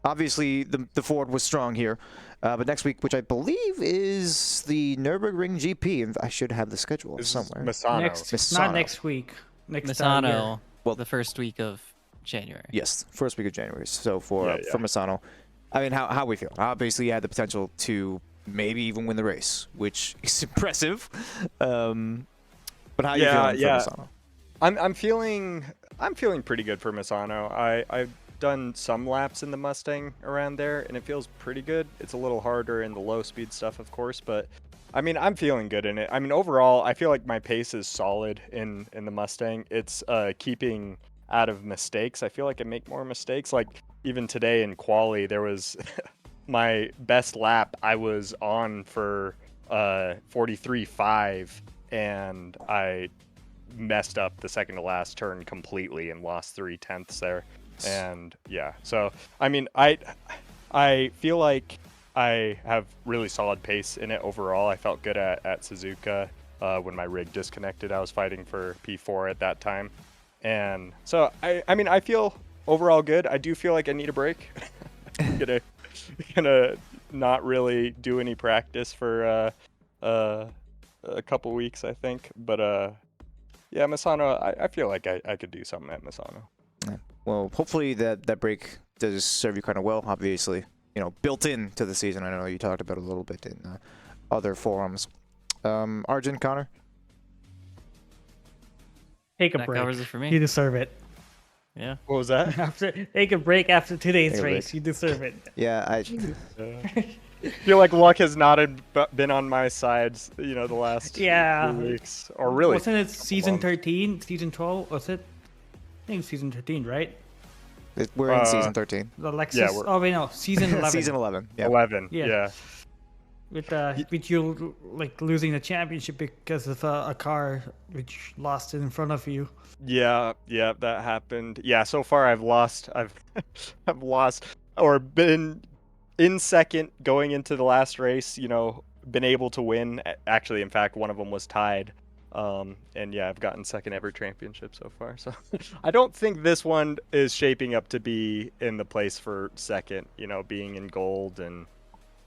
obviously the Ford was strong here, but next week, which I believe is the Nürburgring GP, and I should have the schedule somewhere. Misano. Not next week. Next Misano, well, the first week of January. Yes, first week of January. So for Misano, I mean, how we feel? Obviously, you had the potential to maybe even win the race, which is impressive. But how are you feeling for Misano? I'm feeling pretty good for Misano. I've done some laps in the Mustang around there, and it feels pretty good. It's a little harder in the low speed stuff, of course, but I mean, I'm feeling good in it. I mean, overall, I feel like my pace is solid in the Mustang. It's keeping out of mistakes. I feel like I make more mistakes. Like even today in quali, there was my best lap. I was on for 43.5, and I messed up the second to last turn completely and lost 0.3 there. And yeah, so I mean, I feel like I have really solid pace in it overall. I felt good at Suzuka when my rig disconnected. I was fighting for P4 at that time. And so, I mean, I feel overall good. I do feel like I need a break. gonna not really do any practice for a couple weeks, I think. But yeah, Misano, I feel like I could do something at Misano. Yeah. Well, hopefully that break does serve you kind of well, obviously. You know, built into the season. I know you talked about it a little bit in other forums. Arjun, Connor? Take a That break. covers it for me. You deserve it. Yeah. What was that? Take a break after today's race. You deserve it. Yeah, I feel like luck has not been on my side, you know, the last few weeks. Or really. Wasn't it season 13? Season 12? Was it? I think it's season 13, right? We're in season 13. The Lexus. Oh, wait, no. Season 11. Season 11. Yeah. 11. Yeah. With you like losing the championship because of a car which lost in front of you. Yeah, that happened. Yeah, so far I've lost or been in second going into the last race, you know, been able to win. Actually, in fact, one of them was tied. And yeah, I've gotten second ever championship so far. So I don't think this one is shaping up to be in the place for second, you know, being in gold and,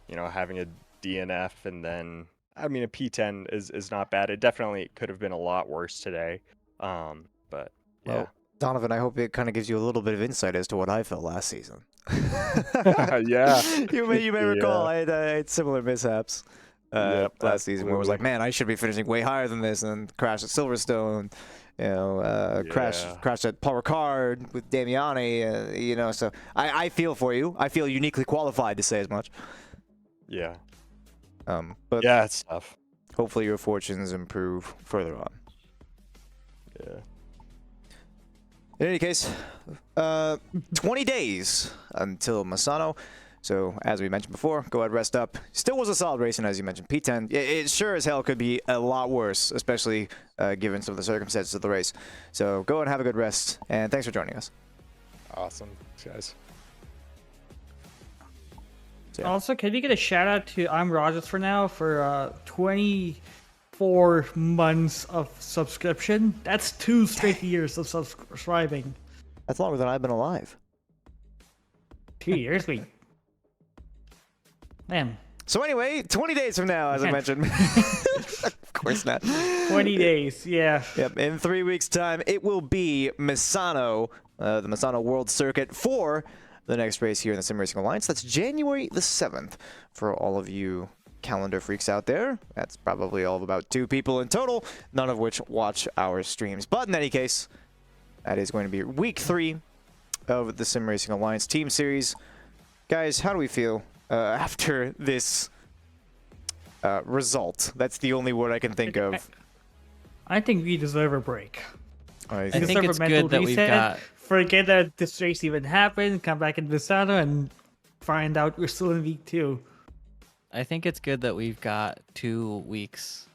you know, having a DNF, and then I mean a P10 is not bad. It definitely could have been a lot worse today. But yeah, Donovan, I hope it kind of gives you a little bit of insight as to what I felt last season. Yeah, you may recall I had similar mishaps last season where it was like, man, I should be finishing way higher than this, and crashed at Silverstone. You know, crashed at Paul Ricard with Damiani. You know, so I feel for you. I feel uniquely qualified to say as much. Yeah. But yeah, it's tough. Hopefully your fortunes improve further on. Yeah. In any case, 20 days until Misano. So, as we mentioned before, go ahead, rest up. Still was a solid race, and as you mentioned, P10, it sure as hell could be a lot worse, especially given some of the circumstances of the race. So, go and have a good rest, and thanks for joining us. Awesome. Thanks, guys. Yeah. Also, can you get a shout out to 𝐬𝐷𝐿 for now for 24 months of subscription? That's 2 straight years of subscribing. That's longer than I've been alive. 2 years, wait. Man. So anyway, 20 days from now, as I mentioned. Of course not. 20 days, yeah. Yep, in 3 weeks' time, it will be Misano, the Misano World Circuit for the next race here in the Sim Racing Alliance. That's January the 7th for all of you calendar freaks out there. That's probably all of about 2 people in total, none of which watch our streams. But in any case, that is going to be week 3 of the Sim Racing Alliance Team Series. Guys, how do we feel after this result? That's the only word I can think of. I think we deserve a break. I think it's good that we've got... Forget that this race even happened, come back in Misano, and find out we're still in week 2. I think it's good that we've got 2 weeks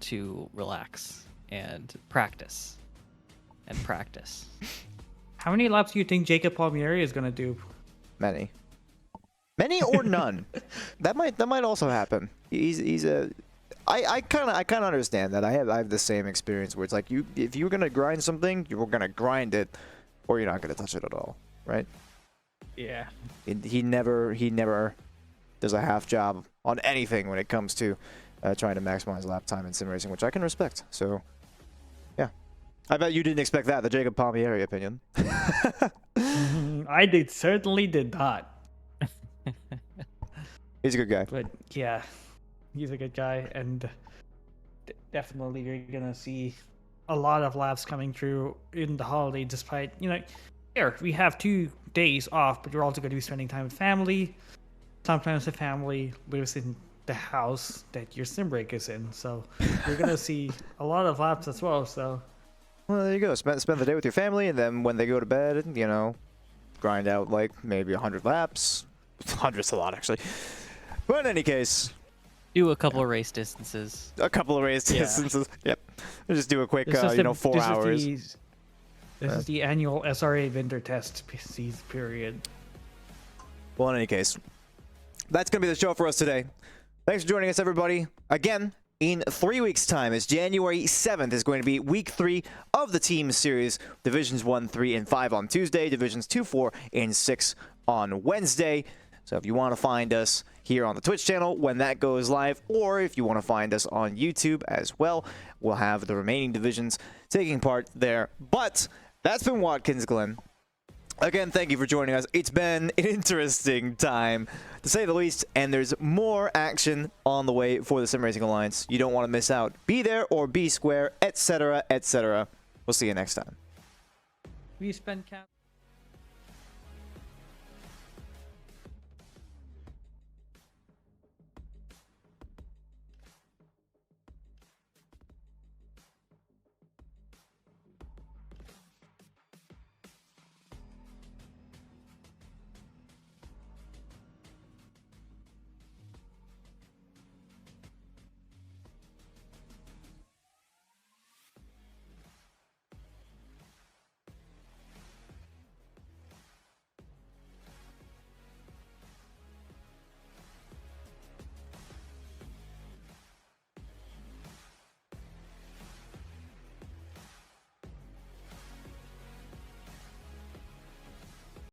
to relax and practice. How many laps do you think 𝐤𝐵𝐺𝐻𝐺 is gonna do? Many. Many or none. that might also happen. He's a. I kind of understand that. I have the same experience where it's like if you're gonna grind something, you're gonna grind it, or you're not gonna touch it at all, right? Yeah. He never does a half job on anything when it comes to trying to maximize lap time in sim racing, which I can respect. So, yeah. I bet you didn't expect that, the 𝐤𝐵𝐵𝐻𝐺 opinion. I certainly did not. He's a good guy. But yeah, he's a good guy, and definitely you're gonna see a lot of laps coming through in the holiday. Despite here we have 2 days off, but you're also going to be spending time with family. Sometimes the family lives in the house that your sim break is in, so you're gonna see a lot of laps as well. So, well, there you go. Spend the day with your family, and then when they go to bed, grind out like maybe 100 laps. 100's a lot, actually. But in any case, Do a couple race distances. a couple of race distances. Yep. We'll just do a quick, this is 4 hours. This is the annual SRA winter test period. Well, in any case, that's going to be the show for us today. Thanks for joining us, everybody. Again, in 3 weeks' time, as January 7th is going to be week 3 of the Team Series. Divisions 1, 3, and 5 on Tuesday. Divisions 2, 4, and 6 on Wednesday. So if you want to find us here on the Twitch channel when that goes live, or if you want to find us on YouTube as well, we'll have the remaining divisions taking part there. But that's been Watkins Glen. Again, thank you for joining us. It's been an interesting time, to say the least, and there's more action on the way for the Sim Racing Alliance. You don't want to miss out. Be there or be square, etc., etc. We'll see you next time. We spend